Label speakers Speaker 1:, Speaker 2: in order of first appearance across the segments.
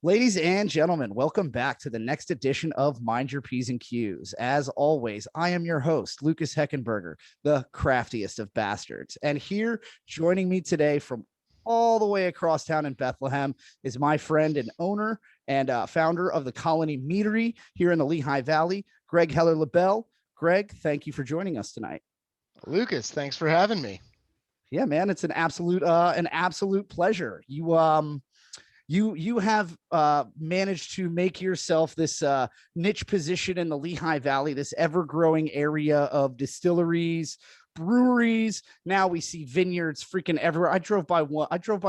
Speaker 1: Ladies and gentlemen, welcome back to the next edition of Mind Your P's and Q's. As always, I am your host, Lucas Heckenberger, the craftiest of bastards. And here joining me today from all the way across town in Bethlehem is my friend and owner and founder of the Colony Meadery here in the Lehigh Valley, Greg Heller-LaBelle. Greg, thank you for joining us tonight.
Speaker 2: Lucas, thanks for having me.
Speaker 1: Yeah, man, it's an absolute pleasure. You have managed to make yourself this niche position in the Lehigh Valley, this ever-growing area of distilleries, breweries. Now we see vineyards freaking everywhere. I drove by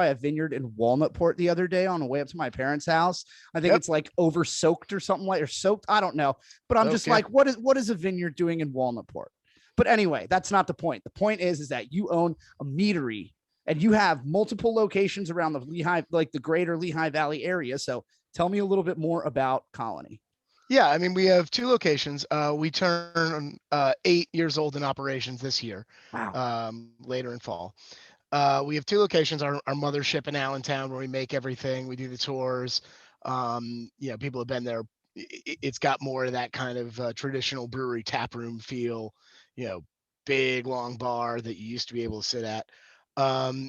Speaker 1: a vineyard in Walnutport the other day on the way up to my parents' house. I think it's like over soaked or something like, or soaked. I don't know, but I'm just like, what is a vineyard doing in Walnutport? But anyway, that's not the point. The point is that you own a meadery. And you have multiple locations around the Lehigh, like the greater Lehigh Valley area. So tell me a little bit more about Colony.
Speaker 2: Yeah, I mean, we have two locations. We turn 8 years old in operations this year.
Speaker 1: Wow.
Speaker 2: Later in fall. We have two locations. Our mothership in Allentown, where we make everything. We do the tours. People have been there. It's got more of that kind of traditional brewery tap room feel. Big long bar that you used to be able to sit at. That's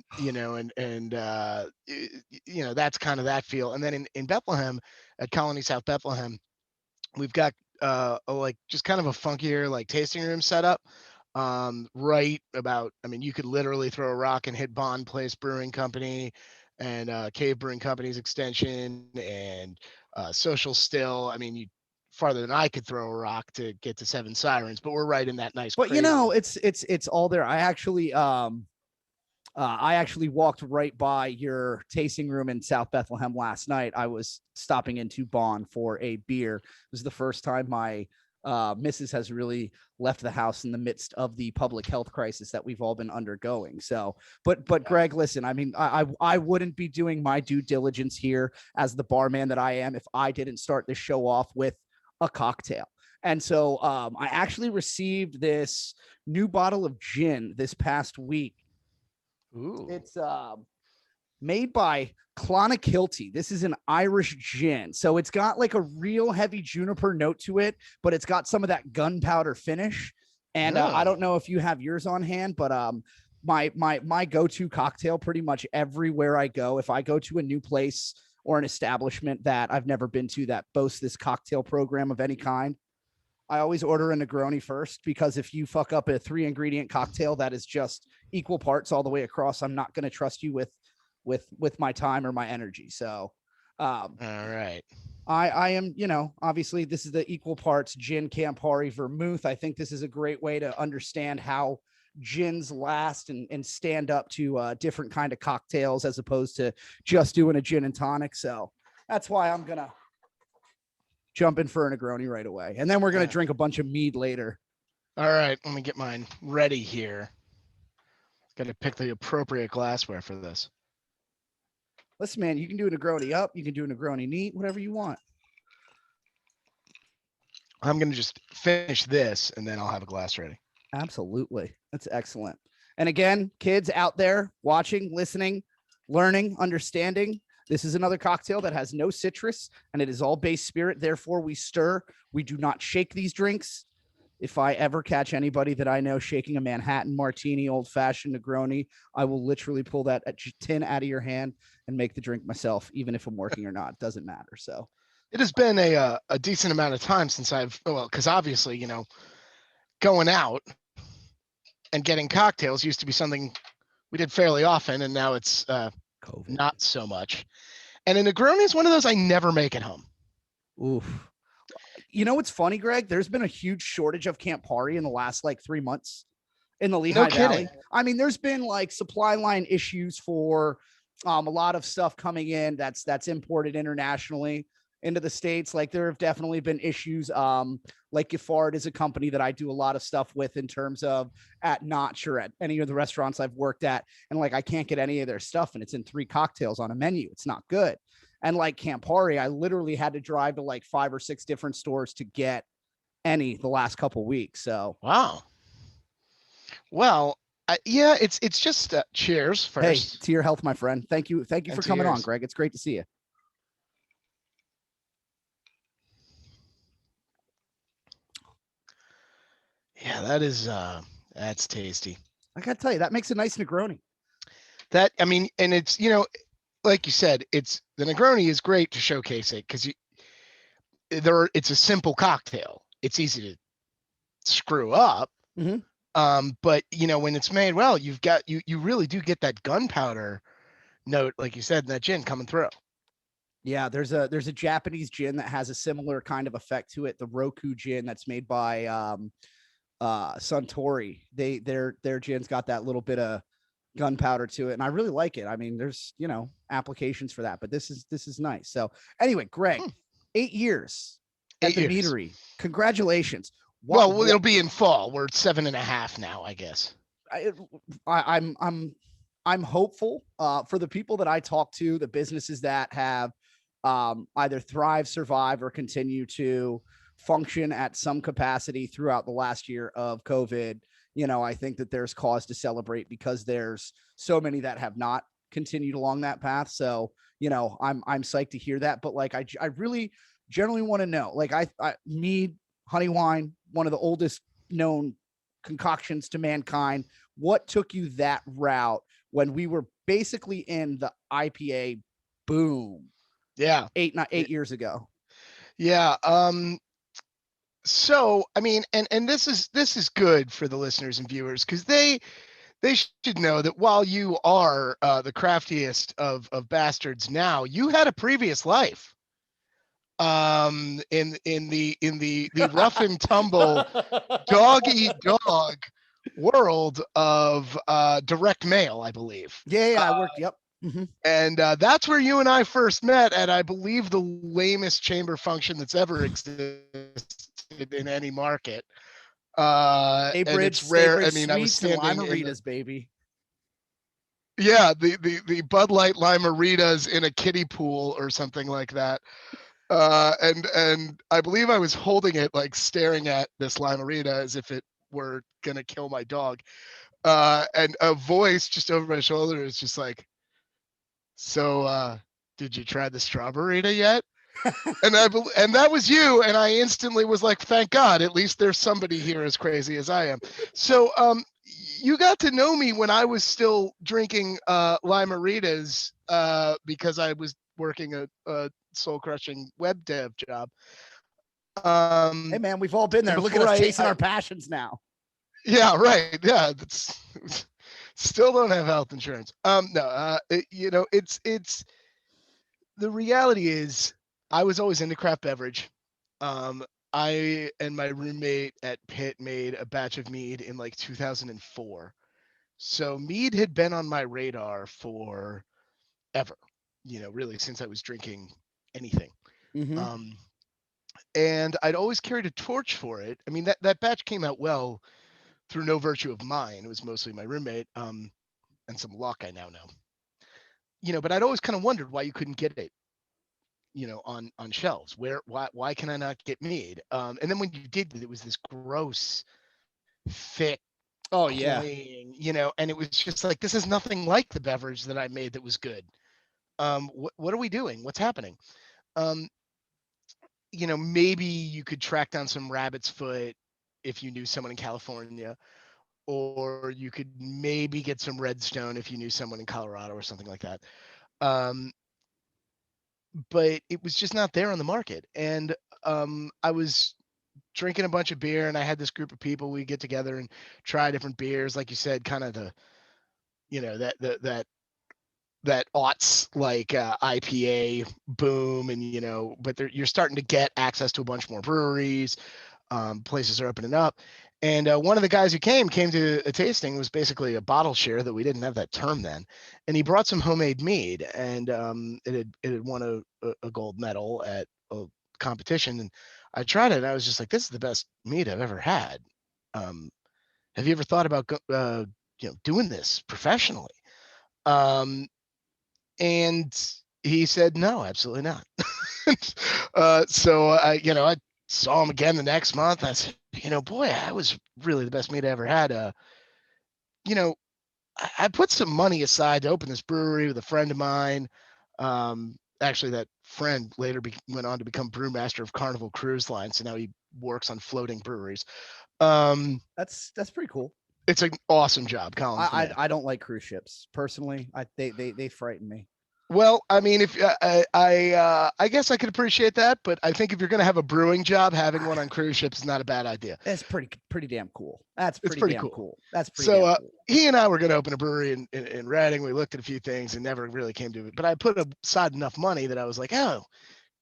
Speaker 2: kind of that feel. And then in Bethlehem, at Colony South Bethlehem, we've got just kind of a funkier like tasting room setup. You could literally throw a rock and hit Bond Place Brewing Company and Cave Brewing Company's extension and Social Still. I mean, you farther than I could throw a rock to get to Seven Sirens, but we're right in that nice.
Speaker 1: But it's all there. I actually walked right by your tasting room in South Bethlehem last night. I was stopping into Bonn for a beer. It was the first time my missus has really left the house in the midst of the public health crisis that we've all been undergoing. So, but Greg, listen, I mean, I wouldn't be doing my due diligence here as the barman that I am if I didn't start this show off with a cocktail. And so I actually received this new bottle of gin this past week.
Speaker 2: Ooh.
Speaker 1: It's made by Clonakilty. This is an Irish gin. So it's got like a real heavy juniper note to it, but it's got some of that gunpowder finish. And I don't know if you have yours on hand, but my go-to cocktail pretty much everywhere I go, if I go to a new place or an establishment that I've never been to that boasts this cocktail program of any kind, I always order a Negroni first, because if you fuck up a 3-ingredient cocktail that is just equal parts all the way across, I'm not going to trust you with my time or my energy. So,
Speaker 2: all right.
Speaker 1: I am, obviously this is the equal parts gin, Campari, vermouth. I think this is a great way to understand how gins last and stand up to different kind of cocktails as opposed to just doing a gin and tonic. So that's why I'm going to jump in for a Negroni right away. And then we're going to drink a bunch of mead later.
Speaker 2: All right. Let me get mine ready here. Got to pick the appropriate glassware for this.
Speaker 1: Listen, man, you can do a Negroni up. You can do a Negroni neat, whatever you want.
Speaker 2: I'm going to just finish this and then I'll have a glass ready.
Speaker 1: Absolutely. That's excellent. And again, kids out there watching, listening, learning, understanding, this is another cocktail that has no citrus and it is all base spirit. Therefore, we stir. We do not shake these drinks. If I ever catch anybody that I know shaking a Manhattan martini, old-fashioned Negroni, I will literally pull that tin out of your hand and make the drink myself, even if I'm working or not. It doesn't matter. So
Speaker 2: it has been a decent amount of time since because obviously, going out and getting cocktails used to be something we did fairly often, and now it's not so much. And a Negroni is one of those I never make at home.
Speaker 1: Oof. You know what's funny, Greg? There's been a huge shortage of Campari in the last 3 months in the Lehigh Valley. I mean, there's been supply line issues for a lot of stuff coming in that's imported internationally into the States. There have definitely been issues. Giffard is a company that I do a lot of stuff with in terms of at Notch or at any of the restaurants I've worked at. And I can't get any of their stuff and it's in 3 cocktails on a menu. It's not good. And Campari, I literally had to drive to 5 or 6 different stores to get any the last couple weeks. So
Speaker 2: wow. Well, yeah, it's just cheers first.
Speaker 1: Hey, to your health, my friend. Thank you for coming on, Greg. It's great to see you.
Speaker 2: Yeah, that's tasty.
Speaker 1: I gotta tell you, that makes a nice Negroni.
Speaker 2: That, I mean, and it's, like you said, it's the Negroni is great to showcase it because it's a simple cocktail. It's easy to screw up.
Speaker 1: Hmm.
Speaker 2: But when it's made well, you really do get that gunpowder note, like you said, in that gin coming through.
Speaker 1: Yeah, there's a Japanese gin that has a similar kind of effect to it. The Roku gin that's made by Suntory. Their gin's got that little bit of gunpowder to it, and I really like it. I mean, there's applications for that, but this is nice. So anyway, Greg, 8 years at
Speaker 2: 8 years.
Speaker 1: Meadery. Congratulations.
Speaker 2: Well, it'll be in fall. We're at 7.5 now, I guess.
Speaker 1: I, I'm hopeful for the people that I talk to, the businesses that have either thrive, survive, or continue to function at some capacity throughout the last year of COVID. I think that there's cause to celebrate because there's so many that have not continued along that path. So, I'm psyched to hear that. But like, I really generally want to know, like, I mead, honey wine, one of the oldest known concoctions to mankind. What took you that route when we were basically in the IPA boom?
Speaker 2: Yeah.
Speaker 1: 8 years ago.
Speaker 2: Yeah. So, I mean, and this is good for the listeners and viewers because they should know that while you are the craftiest of bastards now, you had a previous life. In the rough and tumble dog eat dog world of direct mail, I believe.
Speaker 1: Yeah, I worked. Yep. Mm-hmm.
Speaker 2: And that's where you and I first met at, I believe, the lamest chamber function that's ever existed in any market. And it's rare. I mean, I was standing
Speaker 1: in baby.
Speaker 2: Yeah, the Bud Light Limeritas in a kiddie pool or something like that. And I believe I was holding it, like staring at this Limerita as if it were gonna kill my dog. And a voice just over my shoulder is just like, "So, did you try the Strawberryta yet?" And that was you, and I instantly was like, "Thank God, at least there's somebody here as crazy as I am." So, you got to know me when I was still drinking Limeritas because I was working a soul crushing web dev job.
Speaker 1: Hey man, we've all been there. Look at us chasing our passions now.
Speaker 2: Yeah, right. Yeah, that's still don't have health insurance. No, it's the reality is I was always into craft beverage. I and my roommate at Pitt made a batch of mead in like 2004. So mead had been on my radar for ever, really since I was drinking anything.
Speaker 1: Mm-hmm.
Speaker 2: And I'd always carried a torch for it. I mean, that batch came out well through no virtue of mine. It was mostly my roommate, and some luck, I now know. But I'd always kind of wondered why you couldn't get it, on shelves. Why can I not get mead? And then when you did, it was this gross, thick,
Speaker 1: oh yeah,
Speaker 2: cloying, and it was just like, this is nothing like the beverage that I made that was good. What are we doing? What's happening? Maybe you could track down some rabbit's foot if you knew someone in California, or you could maybe get some redstone if you knew someone in Colorado or something like that. But it was just not there on the market. And I was drinking a bunch of beer, and I had this group of people. We get together and try different beers, like you said, kind of that aughts like IPA boom, and but you're starting to get access to a bunch more breweries. Places are opening up. And one of the guys who came to a tasting was basically a bottle share that we didn't have that term then. And he brought some homemade mead, and it had won a gold medal at a competition. And I tried it, and I was just like, this is the best mead I've ever had. Have you ever thought about doing this professionally? And he said, no, absolutely not. So I saw him again the next month. I said, boy, I was really the best meat I ever had. I put some money aside to open this brewery with a friend of mine. Actually, that friend later went on to become brewmaster of Carnival Cruise Line. So now he works on floating breweries.
Speaker 1: That's pretty cool.
Speaker 2: It's an awesome job, Colin's the man.
Speaker 1: I don't like cruise ships personally. They frighten me.
Speaker 2: Well, I mean, if I guess I could appreciate that, but I think if you're going to have a brewing job, having one on cruise ships is not a bad idea.
Speaker 1: That's pretty damn cool. That's
Speaker 2: It's
Speaker 1: pretty
Speaker 2: pretty
Speaker 1: damn
Speaker 2: cool.
Speaker 1: cool. That's pretty
Speaker 2: So
Speaker 1: damn cool.
Speaker 2: he and I were going to open a brewery in Reading. We looked at a few things and never really came to it. But I put aside enough money that I was like, oh,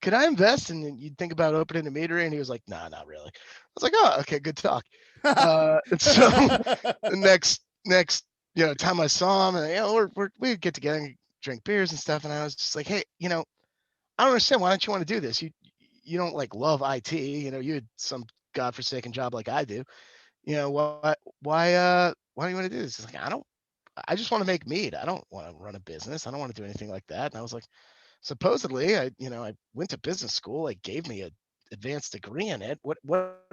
Speaker 2: could I invest? And you'd think about opening a meadery? And he was like, nah, not really. I was like, oh, okay, good talk. So the next time I saw him, and we'd get together and drink beers and stuff, and I was just like, hey, I don't understand, why don't you want to do this? You don't like love IT, you had some godforsaken job like I do, why do you want to do this? He's like, I just want to make mead. I don't want to run a business. I don't want to do anything like that. And I was like, supposedly I went to business school, like gave me a advanced degree in it. What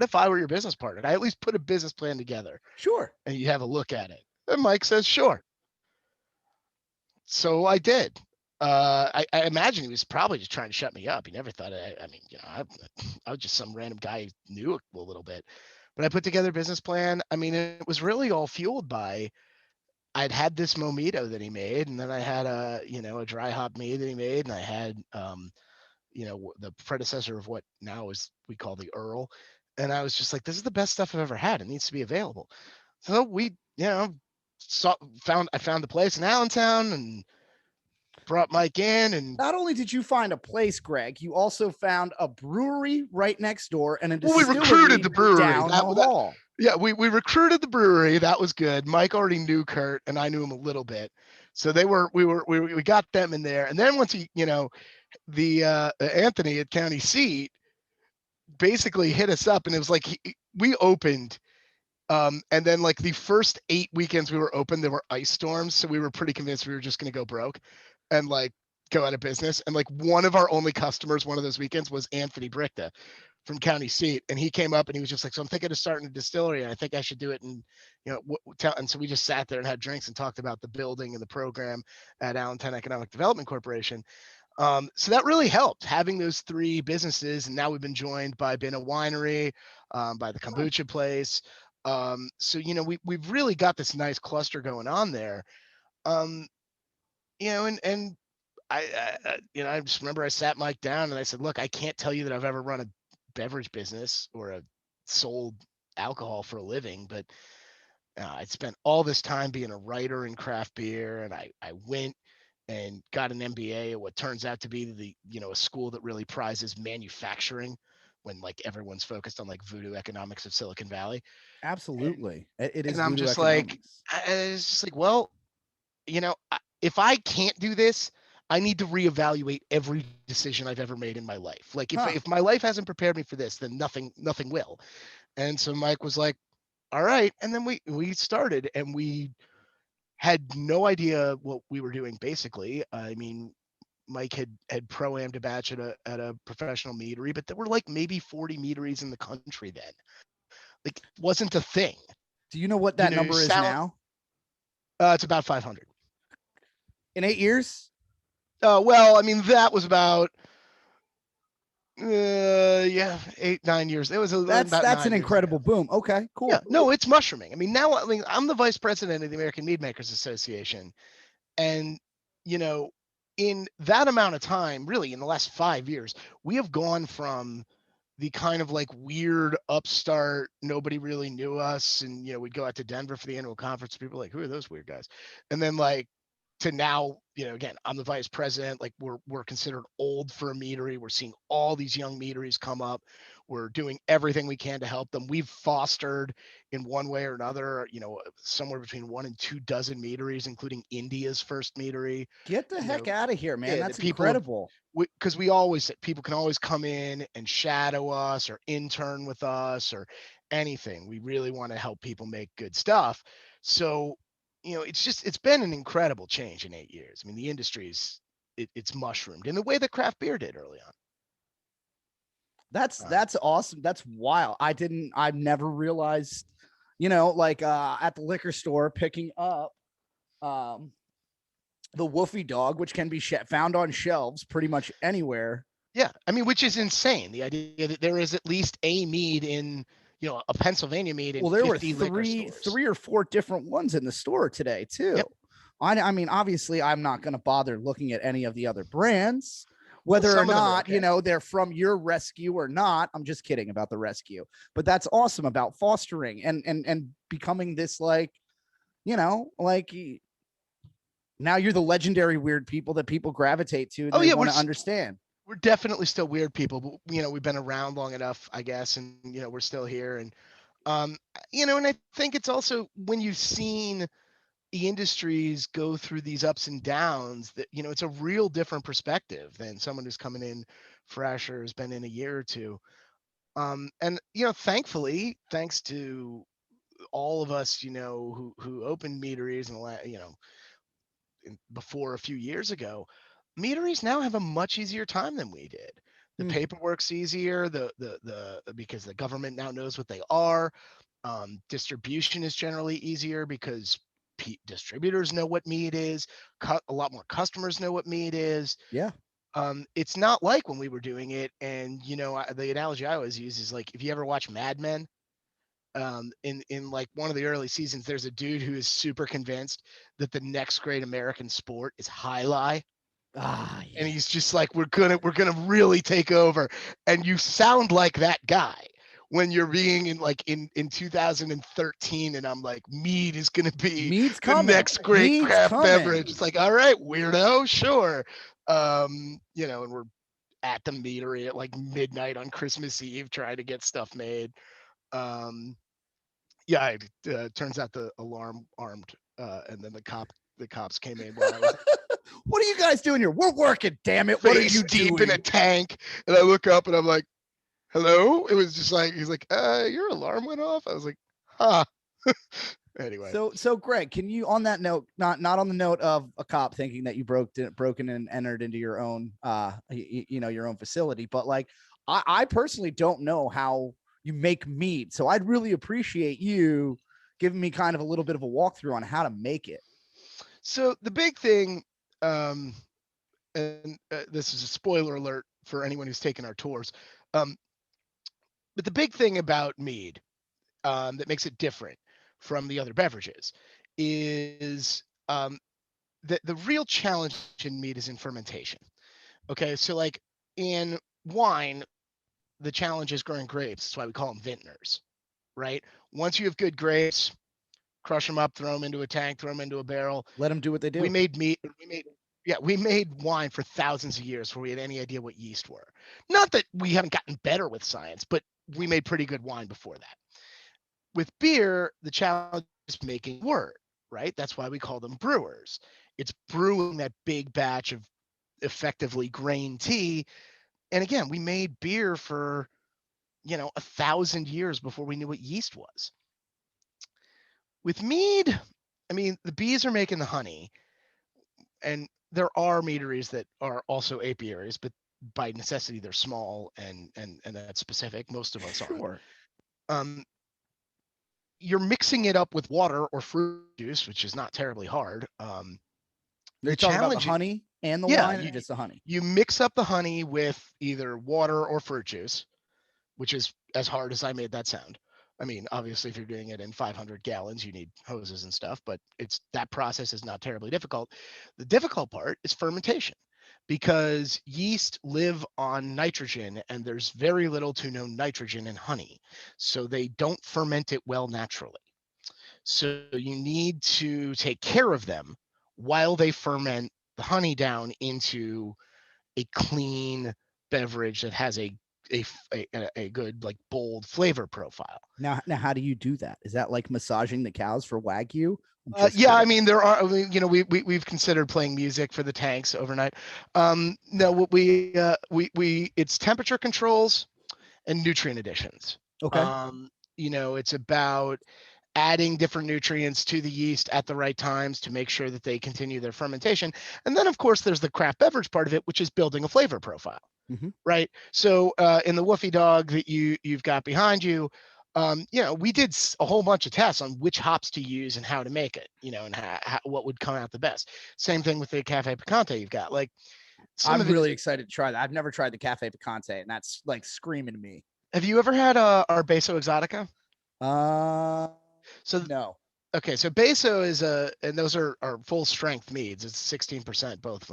Speaker 2: if I were your business partner? I at least put a business plan together.
Speaker 1: Sure.
Speaker 2: And you have a look at it. And Mike says, sure. So I did. I imagine he was probably just trying to shut me up. He never thought I was just some random guy who knew a little bit. But I put together a business plan. I mean, it was really all fueled by I'd had this Momito that he made, and then I had a dry hop mead that he made, and I had the predecessor of what now is we call the Earl. And I was just like, this is the best stuff I've ever had. It needs to be available. So we, I found the place in Allentown and brought Mike in. And
Speaker 1: not only did you find a place, Greg, you also found a brewery right next door and a distillery.
Speaker 2: We recruited the brewery
Speaker 1: down the hall.
Speaker 2: Yeah, we recruited the brewery. That was good. Mike already knew Kurt, and I knew him a little bit. So we got them in there. And then once the Anthony at County Seat basically hit us up, and it was like we opened, and then like the first 8 weekends we were open, there were ice storms, so we were pretty convinced we were just going to go broke and like go out of business. And like one of our only customers one of those weekends was Anthony Brichta from County Seat, and he came up and he was just like, so I'm thinking of starting a distillery, and I think I should do it. And and so we just sat there and had drinks and talked about the building and the program at Allentown Economic Development Corporation. So that really helped, having those 3 businesses. And now we've been joined by Been a Winery, by the kombucha place. So we've really got this nice cluster going on there. And I just remember I sat Mike down and I said, look, I can't tell you that I've ever run a beverage business or sold alcohol for a living, but I spent all this time being a writer in craft beer, and I went and got an MBA at what turns out to be a school that really prizes manufacturing, when like everyone's focused on like voodoo economics of Silicon Valley.
Speaker 1: Absolutely. It is.
Speaker 2: And I'm just like, it's just like, well, if I can't do this, I need to reevaluate every decision I've ever made in my life. Like if my life hasn't prepared me for this, then nothing will. And so Mike was like, all right. And then we started, and we had no idea what we were doing, basically. I mean, Mike had pro-ammed a batch at a professional meadery, but there were like maybe 40 meaderies in the country then. Like, it wasn't a thing.
Speaker 1: Do you know what that number is now?
Speaker 2: It's about 500.
Speaker 1: In 8 years?
Speaker 2: Well, I mean, that was about 8-9 years. It was
Speaker 1: that's an incredible boom. Okay, cool.
Speaker 2: Yeah, no, it's mushrooming. I mean, now I'm the vice president of the American Mead Association, and in that amount of time, really in the last 5 years, we have gone from the kind of like weird upstart, nobody really knew us, and we'd go out to Denver for the annual conference, people were like, who are those weird guys? And then like to now, again, I'm the vice president. Like we're considered old for a meadery. We're seeing all these young meaderies come up. We're doing everything we can to help them. We've fostered in one way or another, somewhere between 1 and 2 dozen meaderies, including India's first meadery.
Speaker 1: Get the heck out of here, man.
Speaker 2: Yeah,
Speaker 1: that's incredible.
Speaker 2: Because people can always come in and shadow us or intern with us or anything. We really want to help people make good stuff. So it's been an incredible change in 8 years. I mean, the industry's it's mushroomed in the way that craft beer did early on.
Speaker 1: That's awesome. That's wild. I've never realized, at the liquor store picking up the Woofy Dog, which can be found on shelves pretty much anywhere.
Speaker 2: Yeah, I mean, which is insane. The idea that there is at least a mead in a Pennsylvania mead in
Speaker 1: Well, there were
Speaker 2: 50 liquor stores.
Speaker 1: three or four different ones in the store today too.
Speaker 2: Yep.
Speaker 1: I mean, obviously, I'm not going to bother looking at any of the other brands, whether or
Speaker 2: Some of them are
Speaker 1: not,
Speaker 2: okay.
Speaker 1: they're from your rescue or not. I'm just kidding about the rescue, but that's awesome about fostering and becoming this, like, like, now you're the legendary weird people that people gravitate to and
Speaker 2: Oh
Speaker 1: they
Speaker 2: yeah,
Speaker 1: want to understand.
Speaker 2: we're definitely still weird people, but we've been around long enough, I guess, and we're still here. And um, and I think it's also when you've seen the industries go through these ups and downs that it's a real different perspective than someone who's coming in fresh or has been in a year or two. And thankfully, thanks to all of us, who opened meaderies before a few years ago, meaderies now have a much easier time than we did. The
Speaker 1: Hmm.
Speaker 2: paperwork's easier, the because the government now knows what they are. Distribution is generally easier because distributors know what mead is. A lot more customers know what mead is.
Speaker 1: Yeah.
Speaker 2: It's not like when we were doing it. And the analogy I always use is like if you ever watch Mad Men, in like one of the early seasons, there's a dude who is super convinced that the next great American sport is high lie.
Speaker 1: Ah,
Speaker 2: And
Speaker 1: yeah.
Speaker 2: he's just like, we're gonna really take over. And you sound like that guy when you're being in 2013, and I'm like, mead is gonna be
Speaker 1: Mead's
Speaker 2: the
Speaker 1: coming.
Speaker 2: next great
Speaker 1: Mead's
Speaker 2: craft
Speaker 1: coming.
Speaker 2: beverage. It's like, all right, weirdo, sure. And we're at the meadery at like midnight on Christmas Eve trying to get stuff made. Um, yeah, it turns out the alarm armed, and then the cops came in while I was
Speaker 1: What are you guys doing here? We're working, damn it. What are
Speaker 2: face
Speaker 1: you
Speaker 2: deep in a
Speaker 1: doing?
Speaker 2: tank, and I look up and I'm like, "Hello." It was just like he's like, "Your alarm went off." I was like, "Huh." Anyway,
Speaker 1: So Greg, can you, on that note, not on the note of a cop thinking that you broken and entered into your own your own facility, but like I personally don't know how you make mead. So I'd really appreciate you giving me kind of a little bit of a walkthrough on how to make it.
Speaker 2: so the big thing, um, and this is a spoiler alert for anyone who's taken our tours, um, but the big thing about mead, that makes it different from the other beverages is, the real challenge in mead is in fermentation. Okay, so like in wine, the challenge is growing grapes. That's why we call them vintners, right? Once you have good grapes, crush them up, throw them into a tank, throw them into a barrel.
Speaker 1: Let them do what they
Speaker 2: We
Speaker 1: do.
Speaker 2: made meat. We made wine for thousands of years before we had any idea what yeast were. Not that we haven't gotten better with science, but we made pretty good wine before that. With beer, the challenge is making wort, right? That's why we call them brewers. It's brewing that big batch of effectively grain tea. And again, we made beer for 1,000 years before we knew what yeast was. With mead, I mean, the bees are making the honey, and there are meaderies that are also apiaries, but by necessity they're small and that's specific. Most of us aren't.
Speaker 1: Sure.
Speaker 2: Um, you're mixing it up with water or fruit juice, which is not terribly hard.
Speaker 1: Are
Speaker 2: The
Speaker 1: you talking about the
Speaker 2: challenge,
Speaker 1: honey and the
Speaker 2: yeah,
Speaker 1: wine, or just the honey?
Speaker 2: you mix up the honey with either water or fruit juice, which is as hard as I made that sound. I mean, obviously, if you're doing it in 500 gallons, you need hoses and stuff, but that process is not terribly difficult. The difficult part is fermentation because yeast live on nitrogen and there's very little to no nitrogen in honey. So they don't ferment it well naturally. So you need to take care of them while they ferment the honey down into a clean beverage that has a good like bold flavor profile.
Speaker 1: Now, how do you do that? Is that like massaging the cows for Wagyu? I'm just
Speaker 2: Yeah, I
Speaker 1: kidding.
Speaker 2: mean there are. I mean, we've considered playing music for the tanks overnight. No, what we it's temperature controls and nutrient additions.
Speaker 1: Okay.
Speaker 2: Um, it's about adding different nutrients to the yeast at the right times to make sure that they continue their fermentation. And then, of course, there's the craft beverage part of it, which is building a flavor profile,
Speaker 1: Mm-hmm.
Speaker 2: right? So in the Woofy Dog that you've got behind you, we did a whole bunch of tests on which hops to use and how to make it, and what would come out the best. Same thing with the Cafe Picante you've got. Like some
Speaker 1: I'm
Speaker 2: of it is.
Speaker 1: really excited to try that. I've never tried the Cafe Picante, and that's like screaming to me.
Speaker 2: Have you ever had our Beso Exotica?
Speaker 1: Uh,
Speaker 2: So
Speaker 1: no.
Speaker 2: okay, so Beso is and those are full strength meads. It's 16%, both of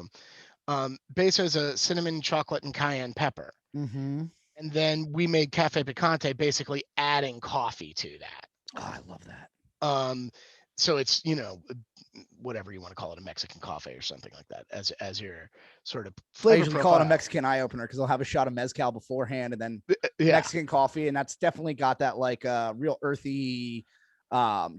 Speaker 2: them. Beso is a cinnamon, chocolate, and cayenne pepper.
Speaker 1: Mm-hmm.
Speaker 2: And then we made Cafe Picante, basically adding coffee to that.
Speaker 1: Oh, I love that.
Speaker 2: Um, so it's, whatever you want to call it, a Mexican coffee or something like that, as your sort of
Speaker 1: I
Speaker 2: flavor
Speaker 1: usually call it a
Speaker 2: profile.
Speaker 1: Mexican eye opener because I'll have a shot of mezcal beforehand and then
Speaker 2: Yeah.
Speaker 1: Mexican coffee, and that's definitely got that like real earthy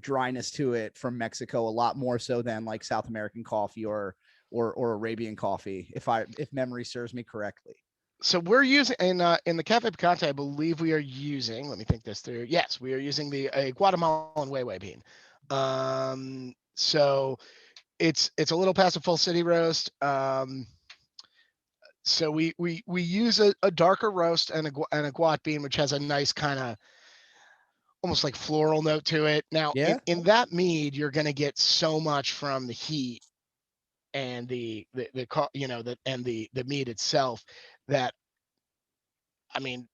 Speaker 1: dryness to it from Mexico, a lot more so than like South American coffee or Arabian coffee, if memory serves me correctly.
Speaker 2: So we're using in the Cafe Picante, I believe we are using. Let me think this through. Yes, we are using a Guatemalan Weiwei bean. So it's a little past a full city roast. So we use a darker roast and a guat bean, which has a nice kind of almost like floral note to it. Now
Speaker 1: Yeah.
Speaker 2: in that mead, you're going to get so much from the heat and the mead itself that, I mean,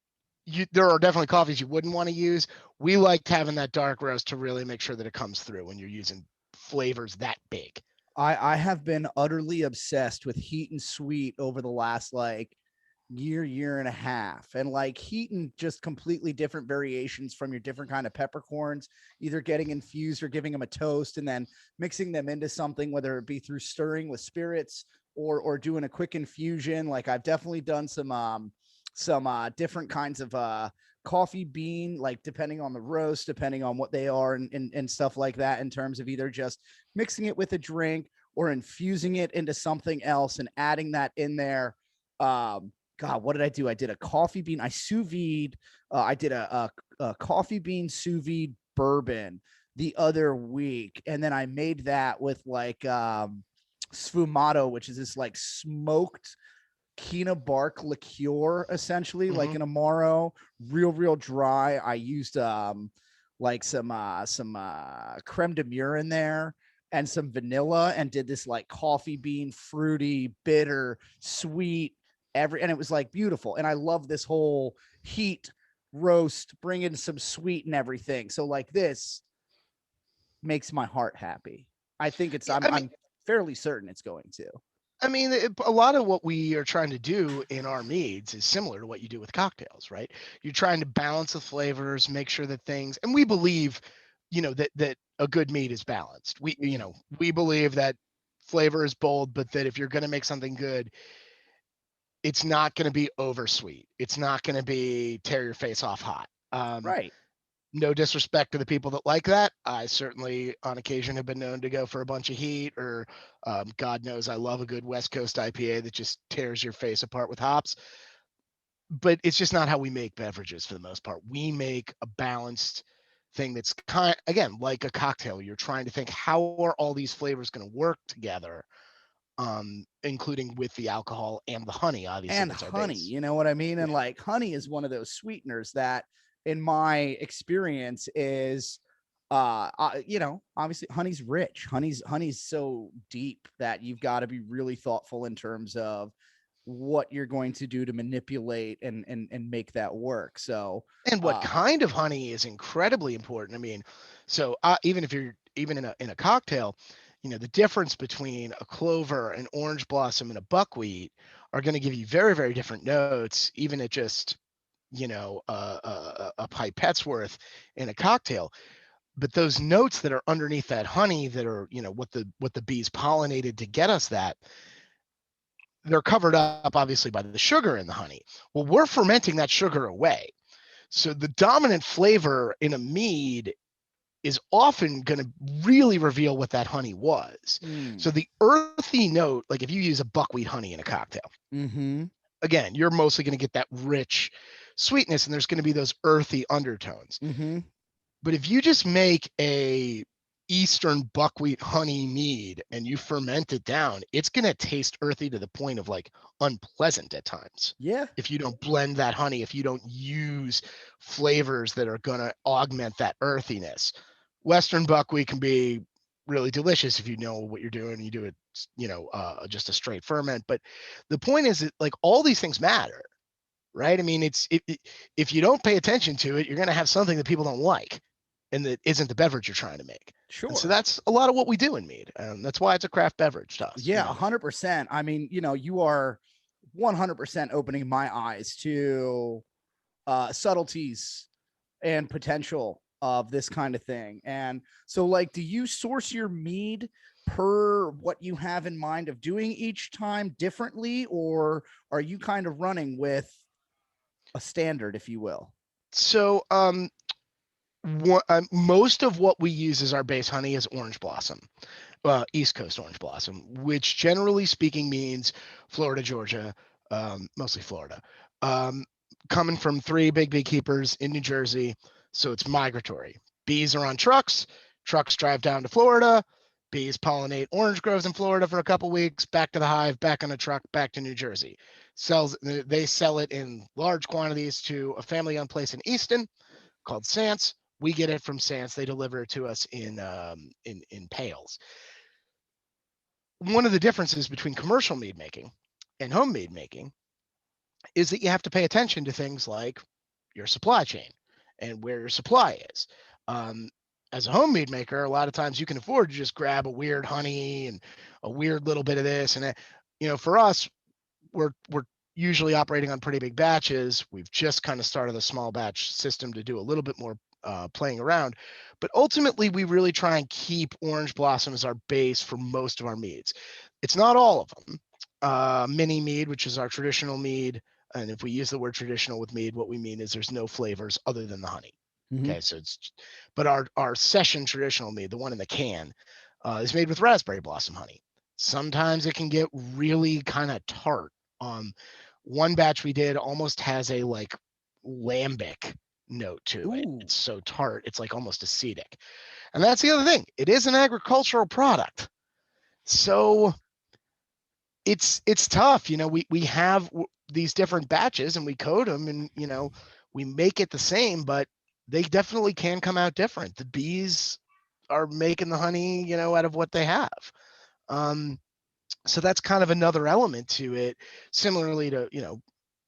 Speaker 2: there are definitely coffees you wouldn't want to use. We liked having that dark roast to really make sure that it comes through when you're using flavors that big.
Speaker 1: I have been utterly obsessed with heat and sweet over the last like year and a half, and like heat and just completely different variations from your different kind of peppercorns, either getting infused or giving them a toast and then mixing them into something, whether it be through stirring with spirits or doing a quick infusion. Like I've definitely done some different kinds of coffee bean, like depending on the roast, depending on what they are, and stuff like that, in terms of either just mixing it with a drink or infusing it into something else and adding that in there. God, what did I do? I did a coffee bean. I sous vide. I did a coffee bean sous vide bourbon the other week, and then I made that with like sfumato, which is this like smoked quina bark liqueur, essentially, like
Speaker 2: Mm-hmm.
Speaker 1: an amaro, real dry. I used like some creme de mure in there and some vanilla, and did this like coffee bean, fruity, bitter, sweet, and it was like beautiful. And I love this whole heat roast, bring in some sweet and everything. So like this makes my heart happy. I think it's
Speaker 2: Yeah,
Speaker 1: I'm fairly certain it's going to.
Speaker 2: a lot of what we are trying to do in our meads is similar to what you do with cocktails, right? You're trying to balance the flavors, make sure that things, and we believe, that a good mead is balanced. We believe that flavor is bold, but that if you're going to make something good, it's not going to be over sweet. It's not going to be tear your face off hot.
Speaker 1: Right.
Speaker 2: No disrespect to the people that like that. I certainly, on occasion, have been known to go for a bunch of heat, or God knows I love a good West Coast IPA that just tears your face apart with hops. But it's just not how we make beverages for the most part. We make a balanced thing that's again, like a cocktail. You're trying to think, how are all these flavors going to work together, including with the alcohol and the honey, obviously,
Speaker 1: And
Speaker 2: that's our
Speaker 1: honey,
Speaker 2: base.
Speaker 1: you know what I mean?
Speaker 2: Yeah.
Speaker 1: And like honey is one of those sweeteners that, in my experience, is obviously honey's rich. Honey's so deep that you've got to be really thoughtful in terms of what you're going to do to manipulate and make that work. So
Speaker 2: And what
Speaker 1: uh
Speaker 2: kind of honey is incredibly important. I mean, so even if you're even in a cocktail, the difference between a clover, an orange blossom, and a buckwheat are going to give you very, very different notes, even at just a pipette's worth in a cocktail. But those notes that are underneath that honey, that are what the bees pollinated to get us that, they're covered up obviously by the sugar in the honey. Well, we're fermenting that sugar away. So the dominant flavor in a mead is often going to really reveal what that honey was.
Speaker 1: mm,
Speaker 2: So the earthy note, like if you use a buckwheat honey in a cocktail,
Speaker 1: mm-hmm.
Speaker 2: again, you're mostly going to get that rich sweetness, and there's going to be those earthy undertones.
Speaker 1: Mm-hmm.
Speaker 2: But if you just make a Eastern buckwheat honey mead and you ferment it down, it's going to taste earthy to the point of like unpleasant at times.
Speaker 1: Yeah.
Speaker 2: If you don't blend that honey, if you don't use flavors that are going to augment that earthiness. Western buckwheat can be really delicious if you know what you're doing. You do it, just a straight ferment. But the point is that like all these things matter, right? I mean, if you don't pay attention to it, you're going to have something that people don't like. and that isn't the beverage you're trying to make. And so
Speaker 1: Sure.
Speaker 2: that's a lot of what we do in mead. That's why it's a craft beverage to us.
Speaker 1: Yeah, 100%. I mean, you are 100% opening my eyes to subtleties and potential of this kind of thing. And so, like, do you source your mead per what you have in mind of doing each time differently, or are you kind of running with a standard, if you will?
Speaker 2: So most of what we use as our base honey is orange blossom, East Coast orange blossom, which generally speaking means Florida, Georgia, mostly Florida, um, coming from 3 big beekeepers in New Jersey. So it's migratory. Bees are on trucks. Trucks drive down to Florida. Bees pollinate orange groves in Florida for a couple weeks, back to the hive, back on a truck, back to New Jersey. They sell it in large quantities to a family-owned place in Easton called Sance. We get it from Sance. They deliver it to us in pails. One of the differences between commercial mead making and home mead making is that you have to pay attention to things like your supply chain and where your supply is. Um, as a home mead maker, a lot of times you can afford to just grab a weird honey and a weird little bit of this and that. For us, we're usually operating on pretty big batches. We've just kind of started a small batch system to do a little bit more playing around. But ultimately, we really try and keep orange blossom as our base for most of our meads. It's not all of them. Mini mead, which is our traditional mead, and if we use the word traditional with mead, what we mean is there's no flavors other than the honey.
Speaker 1: Mm-hmm.
Speaker 2: Okay, so but our session traditional mead, the one in the can, is made with raspberry blossom honey. Sometimes it can get really kind of tart. One batch we did almost has a like lambic note to it.
Speaker 1: Ooh.
Speaker 2: It's so tart, it's like almost acetic. And that's the other thing. It is an agricultural product. So it's tough. We have these different batches and we code them and we make it the same, but they definitely can come out different. The bees are making the honey, out of what they have. So that's kind of another element to it, similarly to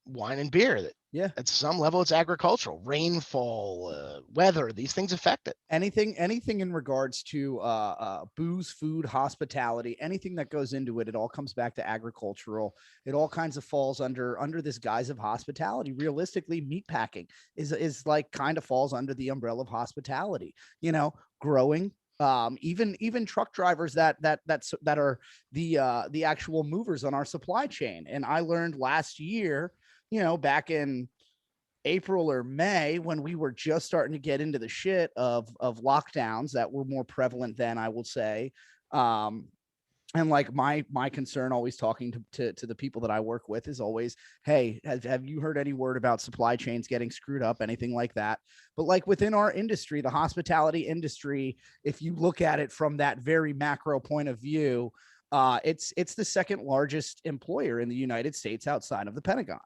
Speaker 2: wine and beer. That
Speaker 1: Yeah.
Speaker 2: at some level it's agricultural. Rainfall, weather, these things affect it.
Speaker 1: Anything in regards to booze, food, hospitality, anything that goes into it, it all comes back to agricultural. It all kinds of falls under this guise of hospitality. Realistically, meat packing is like kind of falls under the umbrella of hospitality. Growing, even truck drivers that are the actual movers on our supply chain. And I learned last year, back in April or May, when we were just starting to get into the shit of lockdowns that were more prevalent then, I will say. And like my concern, always talking to the people that I work with, is always, hey, have you heard any word about supply chains getting screwed up, anything like that? But like within our industry, the hospitality industry, if you look at it from that very macro point of view, it's the second largest employer in the United States outside of the Pentagon.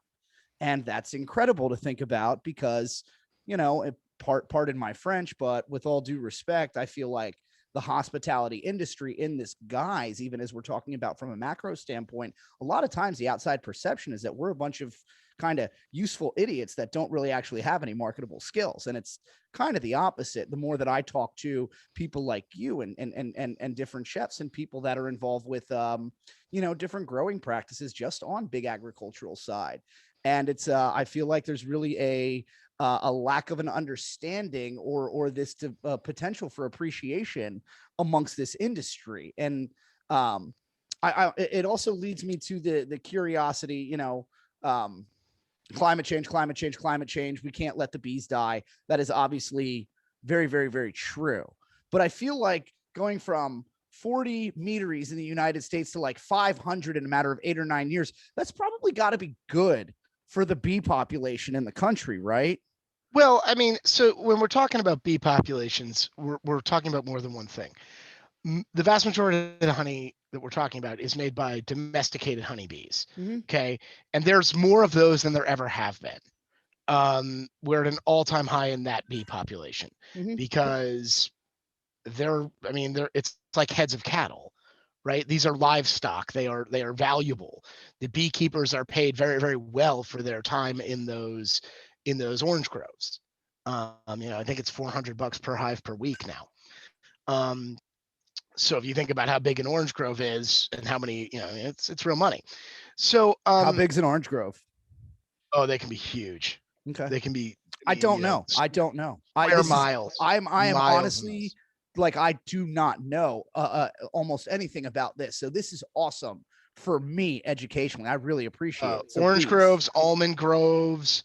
Speaker 1: And that's incredible to think about because, pardon my French, but with all due respect, I feel like the hospitality industry in this guise, even as we're talking about from a macro standpoint, a lot of times the outside perception is that we're a bunch of kind of useful idiots that don't really actually have any marketable skills. And it's kind of the opposite. The more that I talk to people like you and different chefs and people that are involved with, different growing practices just on big agricultural side. And it's, I feel like there's really a lack of an understanding or this potential for appreciation amongst this industry. And it also leads me to the curiosity, climate change. We can't let the bees die. That is obviously very, very, very true. But I feel like going from 40 meaderies in the United States to like 500 in a matter of 8 or 9 years, that's probably got to be good for the bee population in the country, right?
Speaker 2: Well, I mean, so when we're talking about bee populations, we're talking about more than one thing. The vast majority of the honey that we're talking about is made by domesticated honeybees.
Speaker 1: Mm-hmm.
Speaker 2: Okay. And there's more of those than there ever have been. We're at an all-time high in that bee population
Speaker 1: Mm-hmm.
Speaker 2: because it's like heads of cattle, right? These are livestock. They are valuable. The beekeepers are paid very, very well for their time in those orange groves. I think it's $400 per hive per week now. So if you think about how big an orange grove is and how many, it's real money. So
Speaker 1: How big's an orange grove?
Speaker 2: oh, they can be huge.
Speaker 1: Okay.
Speaker 2: They can be,
Speaker 1: I don't know. I don't know.
Speaker 2: square miles.
Speaker 1: I am
Speaker 2: Miles and
Speaker 1: honestly
Speaker 2: miles.
Speaker 1: like, I do not know almost anything about this. So this is awesome for me educationally. I really appreciate it. So
Speaker 2: Orange
Speaker 1: please.
Speaker 2: groves, almond groves,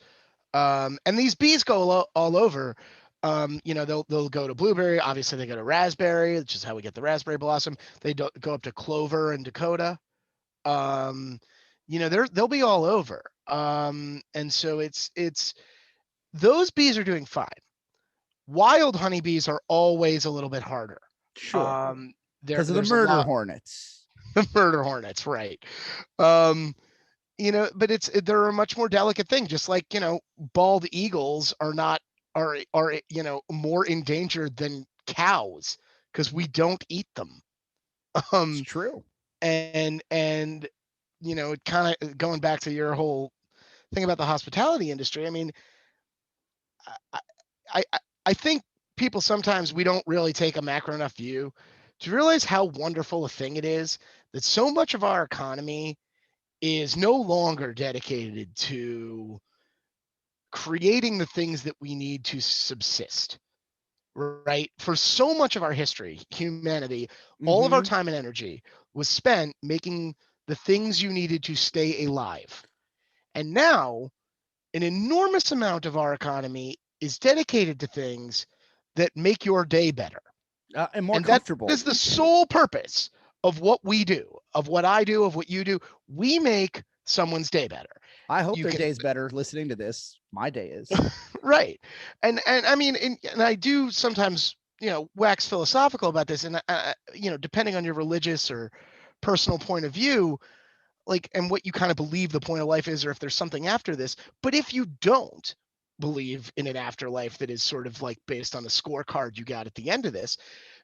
Speaker 2: and these bees go all over. They'll go to blueberry. Obviously, they go to raspberry, which is how we get the raspberry blossom. They go up to clover and Dakota. They'll be all over. And so it's those bees are doing fine. Wild honeybees are always a little bit harder.
Speaker 1: Sure. Because of the
Speaker 2: There's a
Speaker 1: murder
Speaker 2: lot
Speaker 1: hornets.
Speaker 2: of murder hornets, right? Um, but they're a much more delicate thing. Just like bald eagles are more endangered than cows because we don't eat them.
Speaker 1: It's
Speaker 2: Um,
Speaker 1: true.
Speaker 2: and it kind of going back to your whole thing about the hospitality industry. I mean, I, I I think people sometimes we don't really take a macro enough view to realize how wonderful a thing it is that so much of our economy is no longer dedicated to creating the things that we need to subsist, right? For so much of our history, humanity, all of our
Speaker 1: Mm-hmm.
Speaker 2: time and energy was spent making the things you needed to stay alive. And now, an enormous amount of our economy is dedicated to things that make your day better.
Speaker 1: And more
Speaker 2: And that
Speaker 1: comfortable.
Speaker 2: is the sole purpose of what we do, of what I do, of what you do. We make someone's day better.
Speaker 1: I hope
Speaker 2: You
Speaker 1: their
Speaker 2: can
Speaker 1: day's better listening to this. My day is.
Speaker 2: right. And I mean, and I do sometimes, wax philosophical about this. And, depending on your religious or personal point of view, like, and what you kind of believe the point of life is, or if there's something after this. But if you don't believe in an afterlife that is sort of like based on a scorecard you got at the end of this,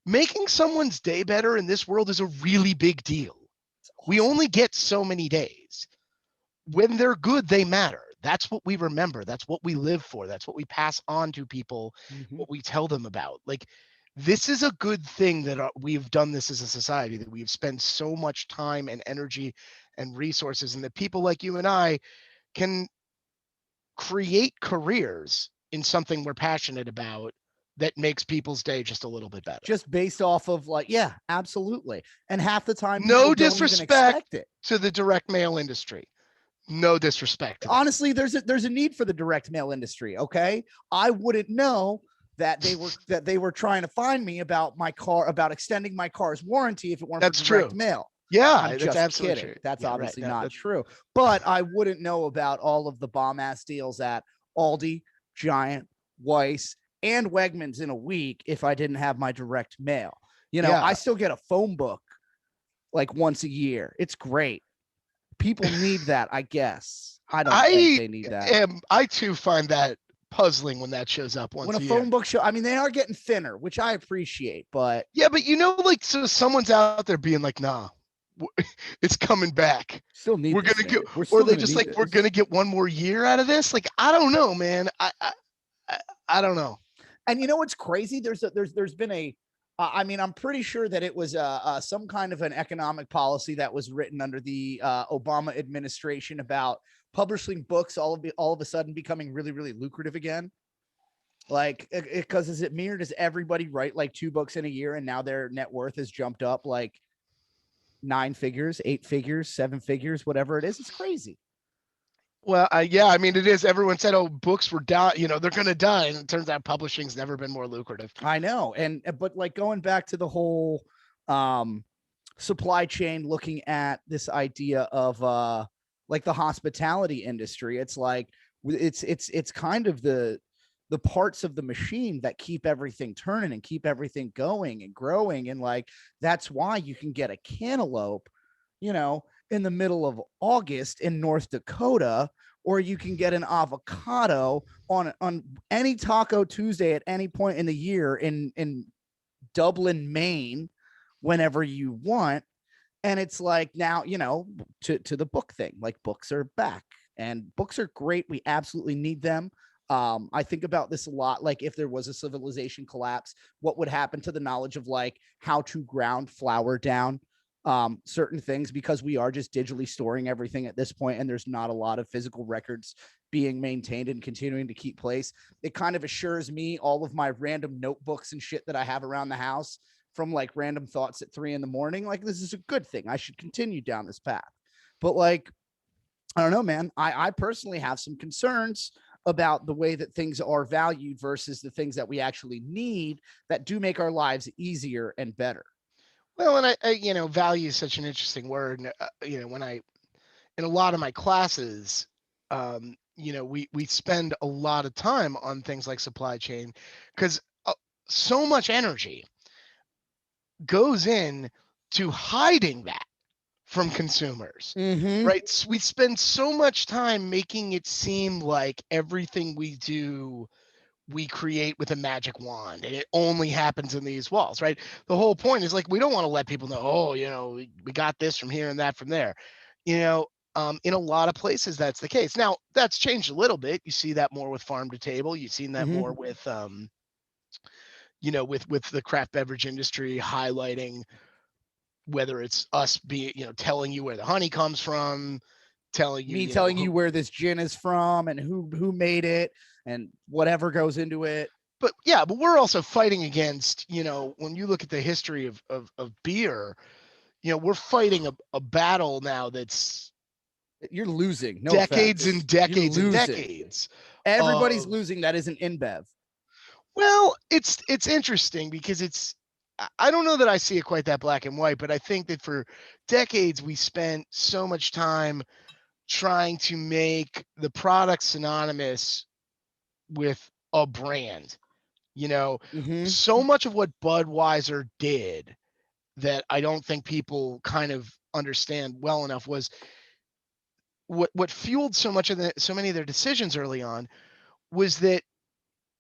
Speaker 2: making someone's day better in this world is a really big deal.
Speaker 1: Awesome.
Speaker 2: We only get so many days. When they're good, they matter. That's what we remember. That's what we live for. That's what we pass on to people,
Speaker 1: Mm-hmm.
Speaker 2: what we tell them about. Like, this is a good thing that we've done this as a society, that we've spent so much time and energy and resources, and that people like you and I can create careers in something we're passionate about that makes people's day just a little bit better.
Speaker 1: Just based off of like, yeah, absolutely. And half the time people
Speaker 2: No
Speaker 1: don't even
Speaker 2: disrespect
Speaker 1: expect it.
Speaker 2: to the direct mail industry. No disrespect to them.
Speaker 1: Honestly, there's a need for the direct mail industry. Okay. I wouldn't know that they were trying to find me about my car, about extending my car's warranty if it weren't
Speaker 2: That's
Speaker 1: for direct
Speaker 2: true.
Speaker 1: mail. I'm
Speaker 2: Yeah, that's
Speaker 1: just
Speaker 2: absolutely
Speaker 1: kidding.
Speaker 2: true.
Speaker 1: That's
Speaker 2: Yeah, right.
Speaker 1: obviously
Speaker 2: No,
Speaker 1: not
Speaker 2: that,
Speaker 1: true. But I wouldn't know about all of the bomb ass deals at Aldi, Giant, Weiss, and Wegmans in a week if I didn't have my direct mail. I
Speaker 2: yeah.
Speaker 1: still get a phone book like once a year. It's great. People need that, I guess. I don't think they need that.
Speaker 2: I too find that puzzling when that shows up
Speaker 1: When
Speaker 2: once
Speaker 1: a
Speaker 2: a year.
Speaker 1: phone book show, I mean, they are getting thinner, which I appreciate, but
Speaker 2: Yeah, but like, so someone's out there being like, nah, it's coming back.
Speaker 1: still need
Speaker 2: We're
Speaker 1: this
Speaker 2: gonna get,
Speaker 1: thing. We're
Speaker 2: or
Speaker 1: still
Speaker 2: they
Speaker 1: gonna
Speaker 2: just
Speaker 1: need
Speaker 2: like, we're
Speaker 1: this.
Speaker 2: gonna get one more year out of this. Like, I don't know, man. I don't know.
Speaker 1: And you know what's crazy? There's been a I mean, I'm pretty sure that it was some kind of an economic policy that was written under the Obama administration about publishing books all of a sudden becoming really, really lucrative again. Like, because is it mirrored? Does everybody write like 2 books in a year, and now their net worth has jumped up like 9 figures, 8 figures, 7 figures, whatever it is? It's crazy.
Speaker 2: Well, yeah, I mean, it is. Everyone said, oh, books were down, they're going to die. And it turns out publishing's never been more lucrative.
Speaker 1: I know. But like going back to the whole um, supply chain, looking at this idea of like the hospitality industry, it's like it's kind of the parts of the machine that keep everything turning and keep everything going and growing. And like, that's why you can get a cantaloupe, in the middle of August in North Dakota, or you can get an avocado on any Taco Tuesday at any point in the year in Dublin, Maine, whenever you want. And it's like, now, to the book thing, like, books are back and books are great. We absolutely need them. I think about this a lot. Like if there was a civilization collapse, what would happen to the knowledge of like how to ground flour down, certain things, because we are just digitally storing everything at this point, and there's not a lot of physical records being maintained and continuing to keep place. It kind of assures me all of my random notebooks and shit that I have around the house from like random thoughts at 3 a.m. Like this is a good thing. I should continue down this path. But like, I don't know, man. I personally have some concerns about the way that things are valued versus the things that we actually need that do make our lives easier and better.
Speaker 2: Well, and value is such an interesting word. And, when in a lot of my classes, we spend a lot of time on things like supply chain because so much energy goes in to hiding that from consumers, right? We spend so much time making it seem like everything we do, we create with a magic wand and it only happens in these walls, right? The whole point is like, we don't want to let people know, oh, we got this from here and that from there. In a lot of places, that's the case. Now, that's changed a little bit. You see that more with farm to table. You've seen that more with, with the craft beverage industry highlighting whether it's us being, telling you where the honey comes from, telling you,
Speaker 1: telling you where this gin is from and who made it and whatever goes into it.
Speaker 2: But we're also fighting against, when you look at the history of beer, we're fighting a battle now that's
Speaker 1: you're losing. No
Speaker 2: decades
Speaker 1: offense.
Speaker 2: and decades and decades.
Speaker 1: Everybody's losing that isn't InBev.
Speaker 2: Well, it's interesting because I don't know that I see it quite that black and white, but I think that for decades we spent so much time trying to make the product synonymous with a brand. So much of what Budweiser did that I don't think people kind of understand well enough was what fueled so many of their decisions early on was that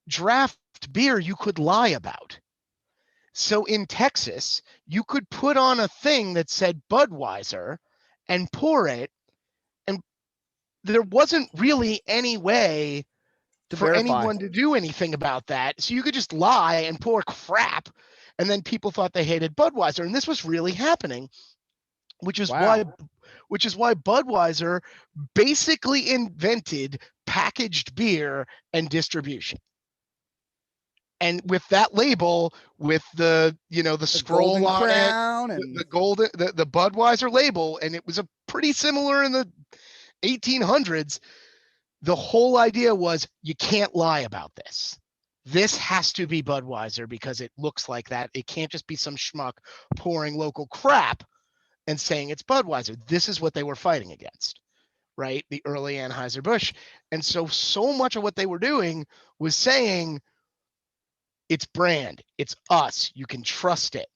Speaker 2: draft beer you could lie about. So in Texas, you could put on a thing that said Budweiser and pour it, and there wasn't really any way for anyone to do anything about that. So you could just lie and pour crap, and then people thought they hated Budweiser. And this was really happening, which is why Budweiser basically invented packaged beer and distribution. And with that label, with the scroll on it, and the Budweiser label, and it was a pretty similar in the 1800s. The whole idea was you can't lie about this. This has to be Budweiser because it looks like that. It can't just be some schmuck pouring local crap and saying it's Budweiser. This is what they were fighting against, right? The early Anheuser-Busch. And so much of what they were doing was saying, it's brand, it's us, you can trust it.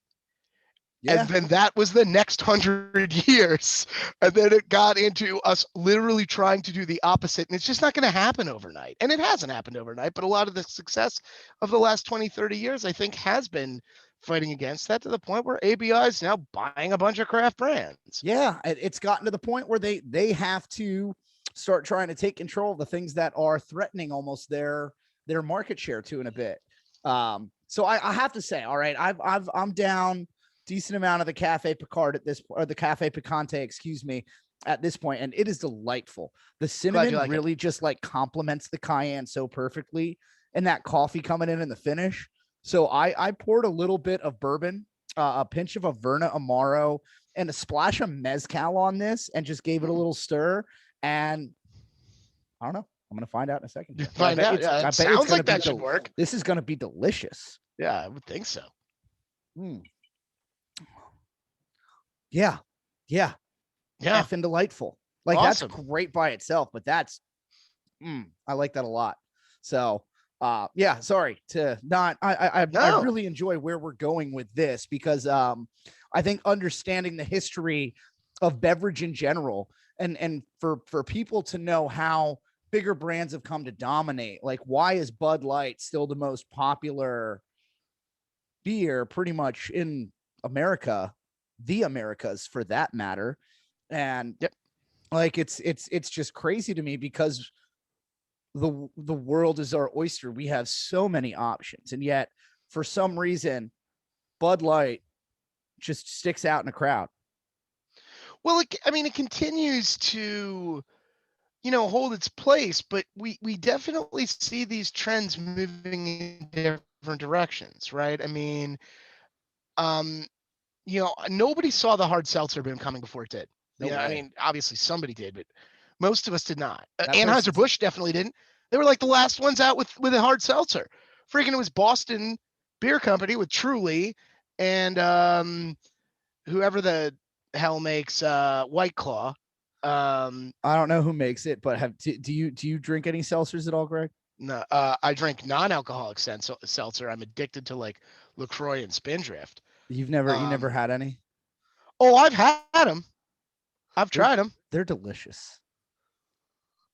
Speaker 2: Yeah. And then that was the next 100 years. And then it got into us literally trying to do the opposite. And it's just not going to happen overnight. And it hasn't happened overnight. But a lot of the success of the last 20, 30 years, I think, has been fighting against that to the point where ABI is now buying a bunch of craft brands.
Speaker 1: Yeah, it's gotten to the point where they have to start trying to take control of the things that are threatening almost their market share to in a bit. So I have to say, all right, I'm down decent amount of the Cafe Picard at this, or the Cafe Picante, excuse me, at this point, and it is delightful. The cinnamon really just like complements the cayenne so perfectly, and that coffee coming in the finish. So I poured a little bit of bourbon, a pinch of Averna Amaro, and a splash of mezcal on this, and just gave it a little stir. And I don't know. I'm going to find out in a second.
Speaker 2: Find out. Yeah, it sounds like that should work.
Speaker 1: This is going to be delicious.
Speaker 2: Yeah, I would think so.
Speaker 1: Yeah. Effing delightful. Like awesome. That's great by itself, but that's, I like that a lot. So, yeah, sorry to not, I really enjoy where we're going with this because, I think understanding the history of beverage in general and for people to know how bigger brands have come to dominate, like why is Bud Light still the most popular beer pretty much in America, the Americas for that matter. And like it's just crazy to me because the world is our oyster. We have so many options, and yet for some reason, Bud Light just sticks out in a crowd.
Speaker 2: Well, I mean, it continues to, hold its place, but we definitely see these trends moving in different directions, right? I mean, um, nobody saw the hard seltzer boom coming before it did.
Speaker 1: No
Speaker 2: I
Speaker 1: way.
Speaker 2: mean, obviously somebody did, but most of us did not.
Speaker 1: That person's
Speaker 2: Anheuser-Busch definitely didn't. They were like the last ones out with a hard seltzer. Freaking, it was Boston Beer Company with Truly and whoever the hell makes White Claw.
Speaker 1: I don't know who makes it, but do you drink any seltzers at all, Greg?
Speaker 2: No, I drink non-alcoholic seltzer. I'm addicted to like LaCroix and Spindrift.
Speaker 1: You never had any?
Speaker 2: Oh, I've had them. I've tried them.
Speaker 1: They're delicious.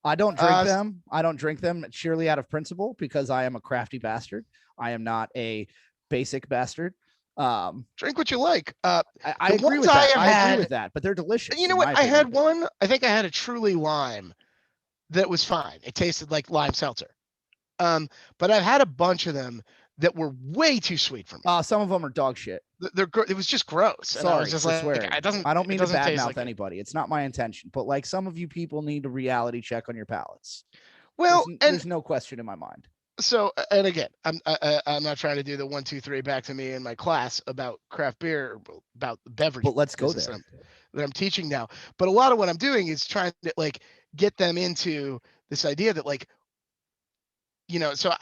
Speaker 1: I don't drink them. I don't drink them sheerly out of principle because I am a crafty bastard. I am not a basic bastard.
Speaker 2: Drink what you like.
Speaker 1: I agree with that. I agree with that, but they're delicious.
Speaker 2: You know what? I had one. I think I had a Truly Lime that was fine. It tasted like lime seltzer. But I've had a bunch of them that were way too sweet for me.
Speaker 1: Some of them are dog shit.
Speaker 2: It was just gross.
Speaker 1: Sorry, I was just like,
Speaker 2: swearing.
Speaker 1: I don't mean to badmouth anybody. It's not my intention, but like some of you people need a reality check on your palates.
Speaker 2: Well,
Speaker 1: there's no question in my mind.
Speaker 2: So, and again, I'm not trying to do the 1, 2, 3 back to me in my class about craft beer, about the beverage.
Speaker 1: But let's go there.
Speaker 2: That I'm teaching now. But a lot of what I'm doing is trying to like get them into this idea that like, so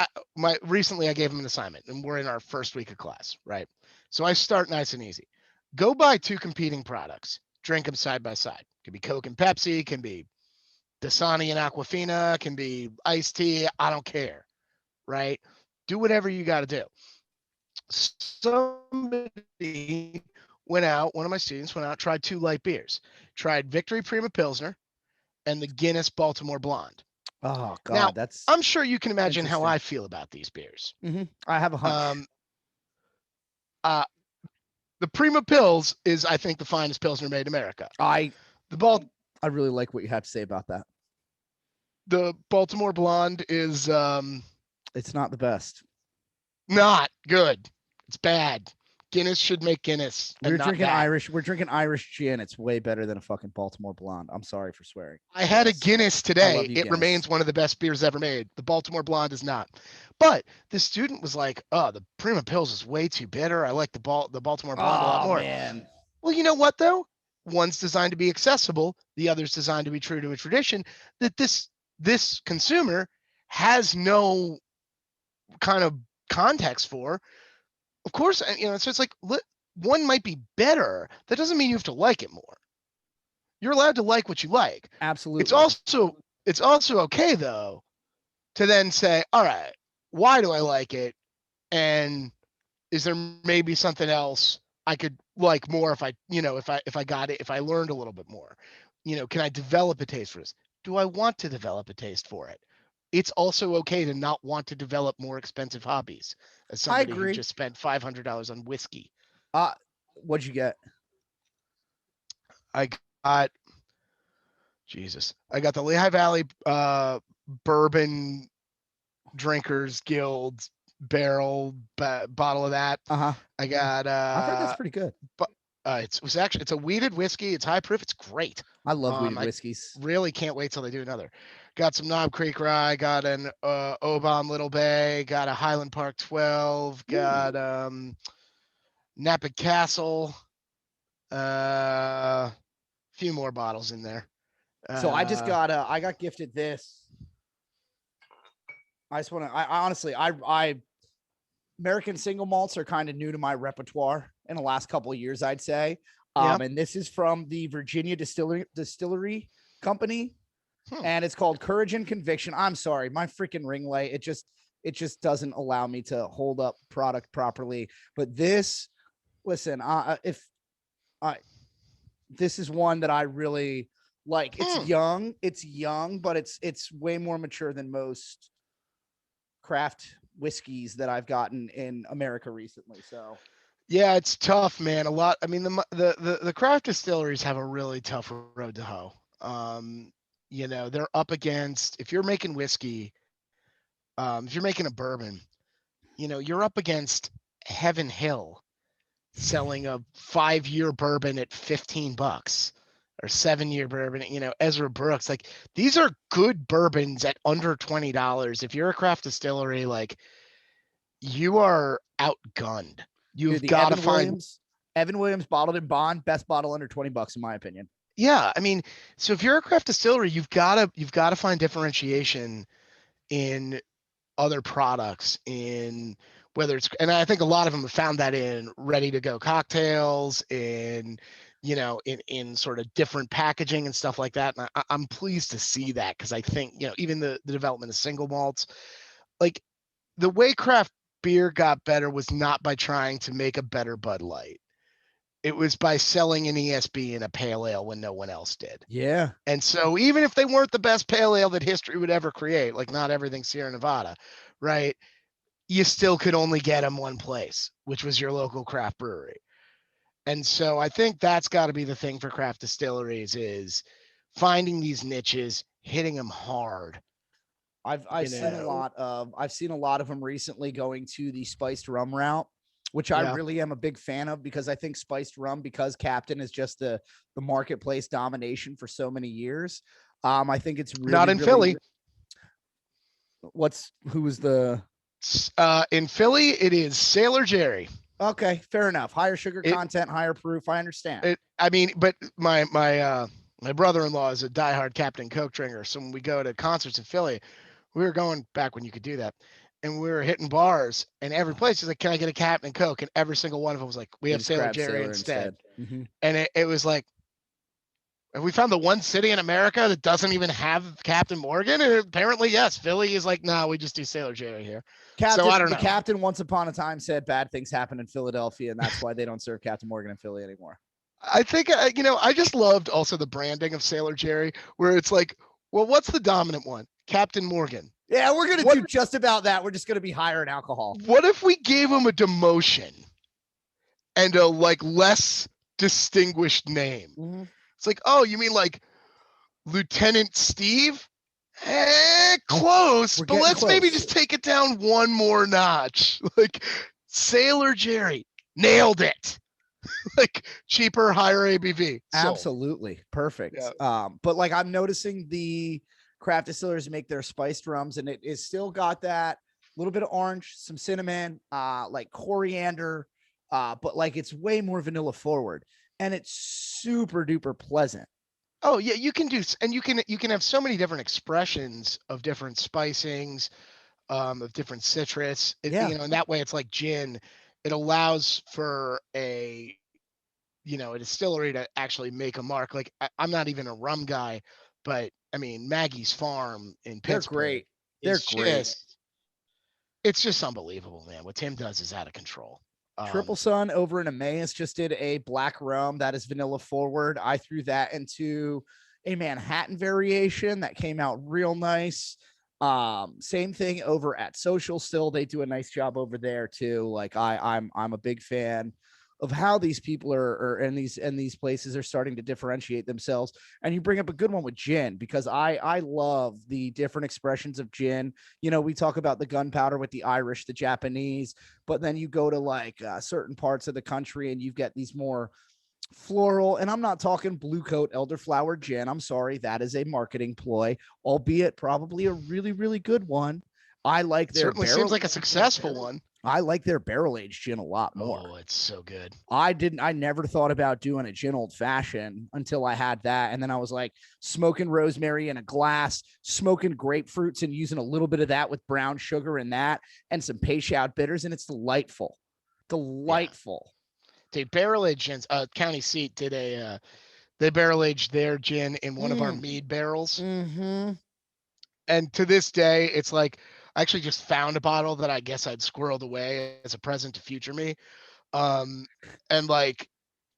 Speaker 2: recently I gave them an assignment and we're in our first week of class, right? So I start nice and easy. Go buy 2 competing products, drink them side by side. Could be Coke and Pepsi, can be Dasani and Aquafina, can be iced tea. I don't care, right? Do whatever you got to do. Somebody went out, one of my students went out, tried 2 light beers, tried Victory Prima Pilsner and the Guinness Baltimore Blonde.
Speaker 1: Oh God,
Speaker 2: now,
Speaker 1: that's.
Speaker 2: I'm sure you can imagine how I feel about these beers.
Speaker 1: Mm-hmm. I have a hunch.
Speaker 2: The Prima Pils is, I think, the finest Pilsner made in America. I
Speaker 1: really like what you have to say about that.
Speaker 2: The Baltimore Blonde is.
Speaker 1: It's not the best.
Speaker 2: Not good. It's bad. Guinness should make Guinness.
Speaker 1: We're drinking Irish gin. It's way better than a fucking Baltimore Blonde. I'm sorry for swearing.
Speaker 2: I had a Guinness today. It remains one of the best beers ever made. The Baltimore Blonde is not. But the student was like, "Oh, the Prima Pils is way too bitter. I like the Baltimore Blonde a lot more."
Speaker 1: Man.
Speaker 2: Well, you know what though? One's designed to be accessible. The other's designed to be true to a tradition that this consumer has no kind of context for. Of course, so it's like one might be better. That doesn't mean you have to like it more. You're allowed to like what you like.
Speaker 1: Absolutely.
Speaker 2: It's also okay though to then say, all right, why do I like it? And is there maybe something else I could like more if I got it, if I learned a little bit more? Can I develop a taste for this? Do I want to develop a taste for it? It's also okay to not want to develop more expensive hobbies. As somebody who just spent $500 on whiskey.
Speaker 1: What'd you get?
Speaker 2: I got the Lehigh Valley Bourbon Drinkers Guild barrel bottle of that.
Speaker 1: Uh-huh.
Speaker 2: I got
Speaker 1: I've heard that's pretty good.
Speaker 2: But it's a weeded whiskey. It's high proof. It's great.
Speaker 1: I love weeded whiskeys.
Speaker 2: Really can't wait till they do another. Got some Knob Creek Rye, got an Oban Little Bay, got a Highland Park 12, got Napa Castle, few more bottles in there.
Speaker 1: So I got gifted this. I just want to, I honestly, American single malts are kind of new to my repertoire in the last couple of years, I'd say. And this is from the Virginia Distillery Company. And it's called Courage and Conviction. I'm sorry, my freaking ring light. It just doesn't allow me to hold up product properly. But this, listen, this is one that I really like. It's young, but it's way more mature than most craft whiskeys that I've gotten in America recently. So
Speaker 2: yeah, it's tough, man. A lot. I mean, the craft distilleries have a really tough road to hoe. They're up against, if you're making whiskey, If you're making a bourbon, you're up against Heaven Hill selling a 5-year bourbon at $15 or 7-year bourbon, Ezra Brooks. Like, these are good bourbons at under $20. If you're a craft distillery, like, you are outgunned.
Speaker 1: Dude,
Speaker 2: You've
Speaker 1: the
Speaker 2: got to find,
Speaker 1: Evan Williams bottled in bond, best bottle under $20 in my opinion.
Speaker 2: yeah. I mean, so if you're a craft distillery, you've got to find differentiation in other products, in whether it's, and I think a lot of them have found that in ready to go cocktails, in sort of different packaging and stuff like that. And I'm pleased to see that, because I think, even the development of single malts, like, the way craft beer got better was not by trying to make a better Bud Light. It was by selling an ESB and a pale ale when no one else did.
Speaker 1: Yeah.
Speaker 2: And so even if they weren't the best pale ale that history would ever create, like not everything Sierra Nevada, right? You still could only get them one place, which was your local craft brewery. And so I think that's got to be the thing for craft distilleries, is finding these niches, hitting them hard.
Speaker 1: I've seen a lot of them recently going to the spiced rum route, which I really am a big fan of, because I think spiced rum, because Captain is just the marketplace domination for so many years. I think it's really
Speaker 2: not in Philly.
Speaker 1: Who was the
Speaker 2: in Philly? It is Sailor Jerry.
Speaker 1: Okay, fair enough. Higher sugar content, higher proof. I understand.
Speaker 2: But my brother-in-law is a diehard Captain Coke drinker. So when we go to concerts in Philly, we were going back when you could do that, and we were hitting bars, and every place is like, "Can I get a Captain Coke?" And every single one of them was like, "We have Sailor Jerry instead."
Speaker 1: Mm-hmm.
Speaker 2: And it was like, have we found the one city in America that doesn't even have Captain Morgan? And apparently, yes. Philly is like, no, we just do Sailor Jerry here. So I don't know.
Speaker 1: The captain once upon a time said bad things happen in Philadelphia, and that's why they don't serve Captain Morgan in Philly anymore.
Speaker 2: I think, I just loved also the branding of Sailor Jerry, where it's like, well, what's the dominant one? Captain Morgan.
Speaker 1: Yeah, we're going to do just about that. We're just going to be higher in alcohol.
Speaker 2: What if we gave him a demotion and a less distinguished name?
Speaker 1: Mm-hmm.
Speaker 2: It's like, oh, you mean like Lieutenant Steve? Close, but let's maybe just take it down one more notch. Like Sailor Jerry, nailed it. Like cheaper, higher ABV.
Speaker 1: Absolutely. Perfect. Yeah. But like, I'm noticing the craft distillers make their spiced rums, and it is still got that little bit of orange, some cinnamon, like coriander, but like it's way more vanilla forward, and it's super duper pleasant.
Speaker 2: Oh yeah, you can do, and you can have so many different expressions of different spicings, of different citrus. And that way it's like gin. It allows for a distillery to actually make a mark. Like I'm not even a rum guy, but I mean, Maggie's Farm in Pittsburgh.
Speaker 1: They're great.
Speaker 2: It's just unbelievable, man. What Tim does is out of control.
Speaker 1: Triple Sun over in Emmaus just did a black rum that is vanilla forward. I threw that into a Manhattan variation that came out real nice. Same thing over at Social Still. They do a nice job over there too. Like I'm a big fan of how these people are in these places are starting to differentiate themselves. And you bring up a good one with gin, because I love the different expressions of gin. We talk about the gunpowder with the Irish, the Japanese, but then you go to like certain parts of the country and you've got these more floral, and I'm not talking blue coat elderflower gin. I'm sorry. That is a marketing ploy, albeit probably a really, really good one. I like their
Speaker 2: certainly seems like a successful one.
Speaker 1: I like their barrel-aged gin a lot more.
Speaker 2: Oh, it's so good.
Speaker 1: I never thought about doing a gin old fashioned until I had that. And then I was like smoking rosemary in a glass, smoking grapefruits and using a little bit of that with brown sugar in that and some Peychaud bitters. And it's delightful. Delightful.
Speaker 2: Yeah. Dude, barrel-aged gins, County Seat did they barrel-aged their gin in one of our mead barrels.
Speaker 1: Mm-hmm.
Speaker 2: And to this day, it's like, I actually just found a bottle that I guess I'd squirreled away as a present to future me. And like,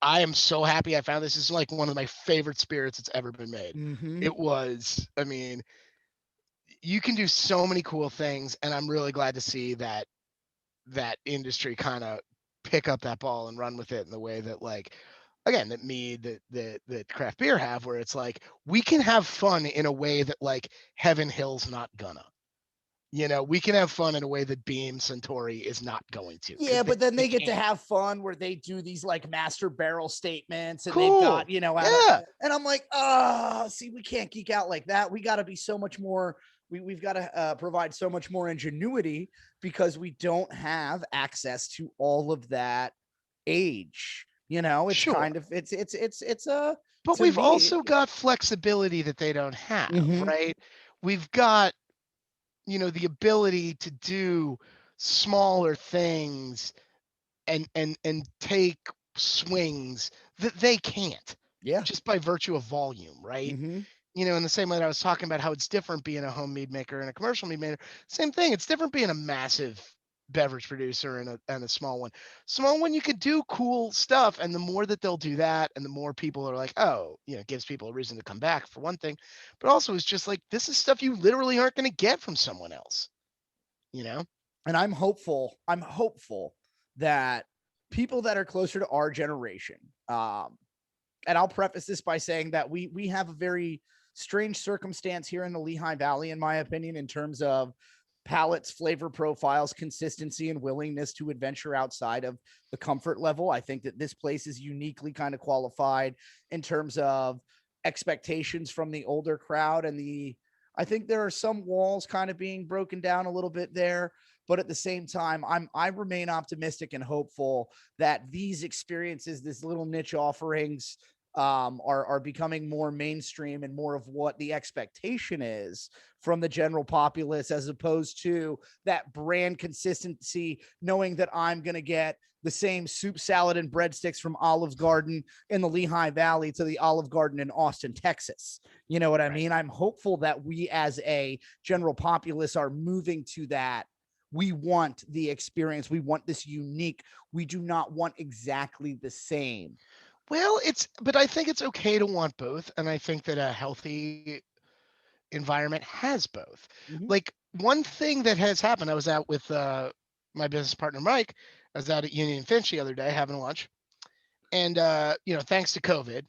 Speaker 2: I am so happy I found this. This is like one of my favorite spirits that's ever been made.
Speaker 1: Mm-hmm.
Speaker 2: It was, I mean, you can do so many cool things. And I'm really glad to see that industry kind of pick up that ball and run with it in the way that, like, again, that mead, that craft beer have, where it's like, we can have fun in a way that like Heaven Hill's not gonna. We can have fun in a way that Beam Centauri is not going to.
Speaker 1: Yeah, but then
Speaker 2: They
Speaker 1: they get to
Speaker 2: can't.
Speaker 1: have fun where they do these like master barrel statements and they've
Speaker 2: Cool.
Speaker 1: got,
Speaker 2: Yeah.
Speaker 1: and I'm like, see, we can't geek out like that. We got to be so much more. We've got to provide so much more ingenuity because we don't have access to all of that age. It's
Speaker 2: Sure.
Speaker 1: kind of it's a
Speaker 2: But
Speaker 1: to
Speaker 2: we've
Speaker 1: me.
Speaker 2: also got flexibility that they don't have,
Speaker 1: Mhm.
Speaker 2: right? We've got, the ability to do smaller things and take swings that they can't,
Speaker 1: Yeah.
Speaker 2: just by virtue of volume, right?
Speaker 1: Mm-hmm.
Speaker 2: In the same way that I was talking about how it's different being a home mead maker and a commercial mead maker, same thing. It's different being a massive beverage producer and a small one. Small one, you could do cool stuff, and the more that they'll do that, and the more people are like, oh, it gives people a reason to come back for one thing, but also it's just like this is stuff you literally aren't going to get from someone else, you know.
Speaker 1: And I'm hopeful. I'm hopeful that people that are closer to our generation, and I'll preface this by saying that we have a very strange circumstance here in the Lehigh Valley, in my opinion, in terms of palates, flavor profiles, consistency, and willingness to adventure outside of the comfort level. I think that this place is uniquely kind of qualified in terms of expectations from the older crowd and I think there are some walls kind of being broken down a little bit there, but at the same time, I remain optimistic and hopeful that these experiences, these little niche offerings, are becoming more mainstream and more of what the expectation is from the general populace, as opposed to that brand consistency, knowing that I'm going to get the same soup, salad, and breadsticks from Olive Garden in the Lehigh Valley to the Olive Garden in Austin, Texas. You know what I mean? I'm hopeful that we as a general populace are moving to that. We want the experience. We want this unique. We do not want exactly the same.
Speaker 2: Well, but I think it's okay to want both, and I think that a healthy environment has both.
Speaker 1: Mm-hmm.
Speaker 2: Like, one thing that has happened, I was out with my business partner Mike. I was out at Union Finch the other day having lunch, and thanks to COVID,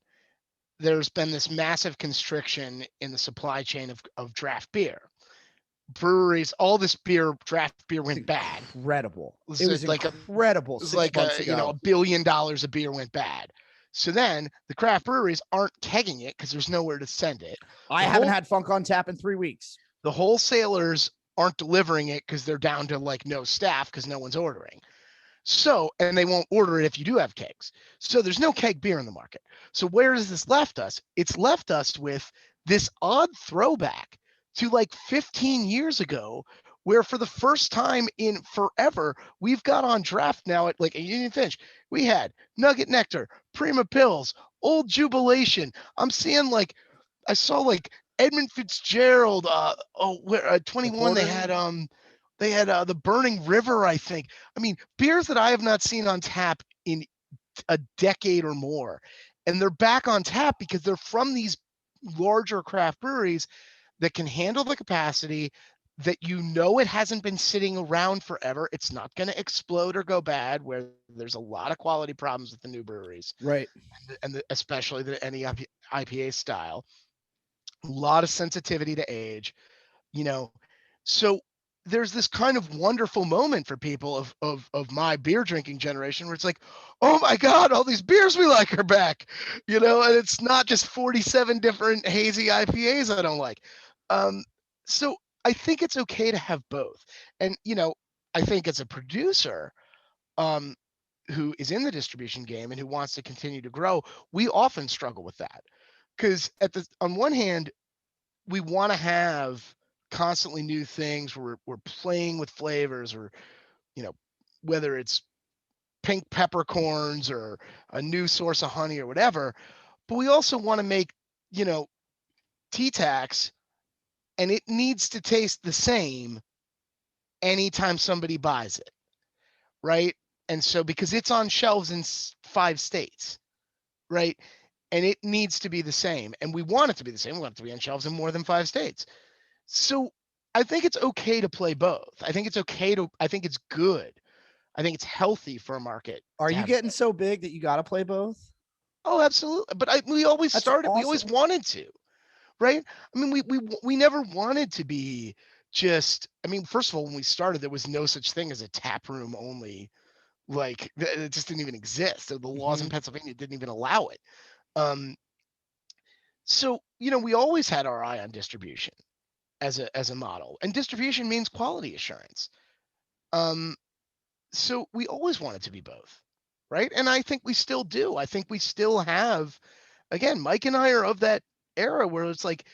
Speaker 2: there's been this massive constriction in the supply chain of draft beer. Breweries, all this draft beer
Speaker 1: It's
Speaker 2: went bad.
Speaker 1: incredible.
Speaker 2: It
Speaker 1: It
Speaker 2: was
Speaker 1: was
Speaker 2: like a
Speaker 1: incredible
Speaker 2: it was
Speaker 1: 6 months ago.
Speaker 2: $1 billion of beer went bad. So then the craft breweries aren't kegging it because there's nowhere to send it.
Speaker 1: I
Speaker 2: The
Speaker 1: haven't
Speaker 2: whole
Speaker 1: had Funk on tap in 3 weeks.
Speaker 2: the wholesalers aren't delivering it because they're down to like no staff because no one's ordering. So, and they won't order it if you do have kegs. So there's no keg beer in the market. So where has this left us? It's left us with this odd throwback to like 15 years ago, where for the first time in forever, we've got on draft now at like a Union Finch. We had Nugget Nectar, Prima Pills, Old Jubilation. I saw like Edmund Fitzgerald. 21. They had the Burning River, I think. I mean, beers that I have not seen on tap in a decade or more. And they're back on tap because they're from these larger craft breweries that can handle the capacity, that it hasn't been sitting around forever. It's not going to explode or go bad, where there's a lot of quality problems with the new breweries,
Speaker 1: Right.
Speaker 2: especially the IPA style. A lot of sensitivity to age, you know. So there's this kind of wonderful moment for people of my beer drinking generation where it's like, oh my God, all these beers we like are back, and it's not just 47 different hazy IPAs I don't like. So I think it's okay to have both. And, I think as a producer, um, who is in the distribution game and who wants to continue to grow, we often struggle with that. Because on one hand, we want to have constantly new things where we're playing with flavors, or you know whether it's pink peppercorns or a new source of honey or whatever, but we also want to make T-Tax, and it needs to taste the same anytime somebody buys it, right? And so, because it's on shelves in 5 states, right, and it needs to be the same, and we want it to be the same, we want it to be on shelves in more than 5 states. So I think it's okay to play both. I think it's good. I think it's healthy for a market
Speaker 1: Are
Speaker 2: to
Speaker 1: you
Speaker 2: have
Speaker 1: getting
Speaker 2: both.
Speaker 1: so big that you got to play both?
Speaker 2: Oh, absolutely. But we always
Speaker 1: That's
Speaker 2: started, we always
Speaker 1: awesome.
Speaker 2: wanted to, right? I mean, we never wanted to be just, I mean, first of all, when we started, there was no such thing as a tap room only. Like it just didn't even exist. So the laws in
Speaker 1: Mhm.
Speaker 2: Pennsylvania didn't even allow it. Um, so we always had our eye on distribution as a model, and distribution means quality assurance. Um, so we always wanted to be both, right? And I think we still do. I think we still have. Again, Mike and I are of that era where it's like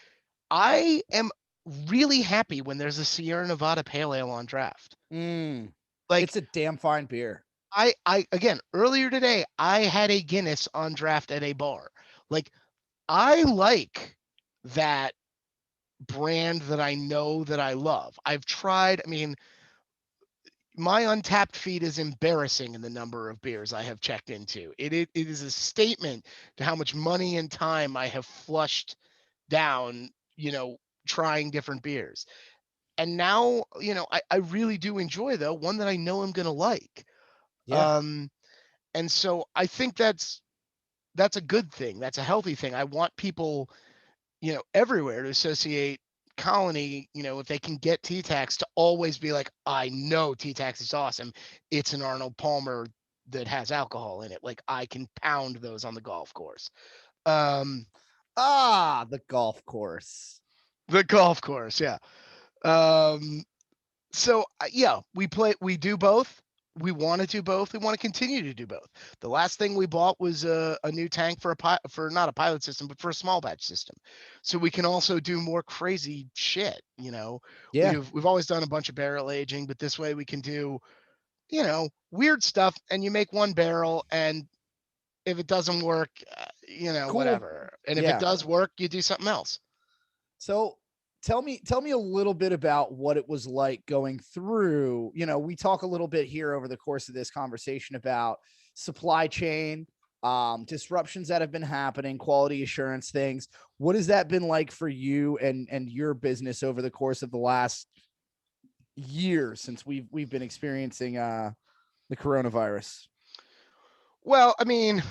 Speaker 2: I am really happy when there's a Sierra Nevada Pale Ale on draft.
Speaker 1: Mm.
Speaker 2: Like
Speaker 1: It's a damn fine beer.
Speaker 2: I again earlier today I had a Guinness on draft at a bar. Like I like that brand that I know that I love. I've tried, I mean, my untapped feed is embarrassing in the number of beers I have checked into. It is a statement to how much money and time I have flushed down, trying different beers. And now, I really do enjoy though one that I know I'm gonna like.
Speaker 1: Yeah.
Speaker 2: Um, and so I think that's a good thing. That's a healthy thing. I want people, everywhere to associate Colony, if they can get T-Tax to always be like, I know T-Tax is awesome. It's an Arnold Palmer that has alcohol in it. Like I can pound those on the golf course. Um,
Speaker 1: The golf course.
Speaker 2: the golf course, yeah. Um, so yeah, we do both. We want to do both. We want to continue to do both. The last thing we bought was a new tank for not a pilot system, but for a small batch system, so we can also do more crazy shit.
Speaker 1: Yeah.
Speaker 2: We've always done a bunch of barrel aging, but this way we can do weird stuff. And you make one barrel, and if it doesn't work,
Speaker 1: Cool.
Speaker 2: whatever. And if it
Speaker 1: Yeah.
Speaker 2: does work, you do something else.
Speaker 1: So tell me a little bit about what it was like going through. We talk a little bit here over the course of this conversation about supply chain, disruptions that have been happening, quality assurance things. What has that been like for you and your business over the course of the last year since we've been experiencing the coronavirus?
Speaker 2: Well, I mean,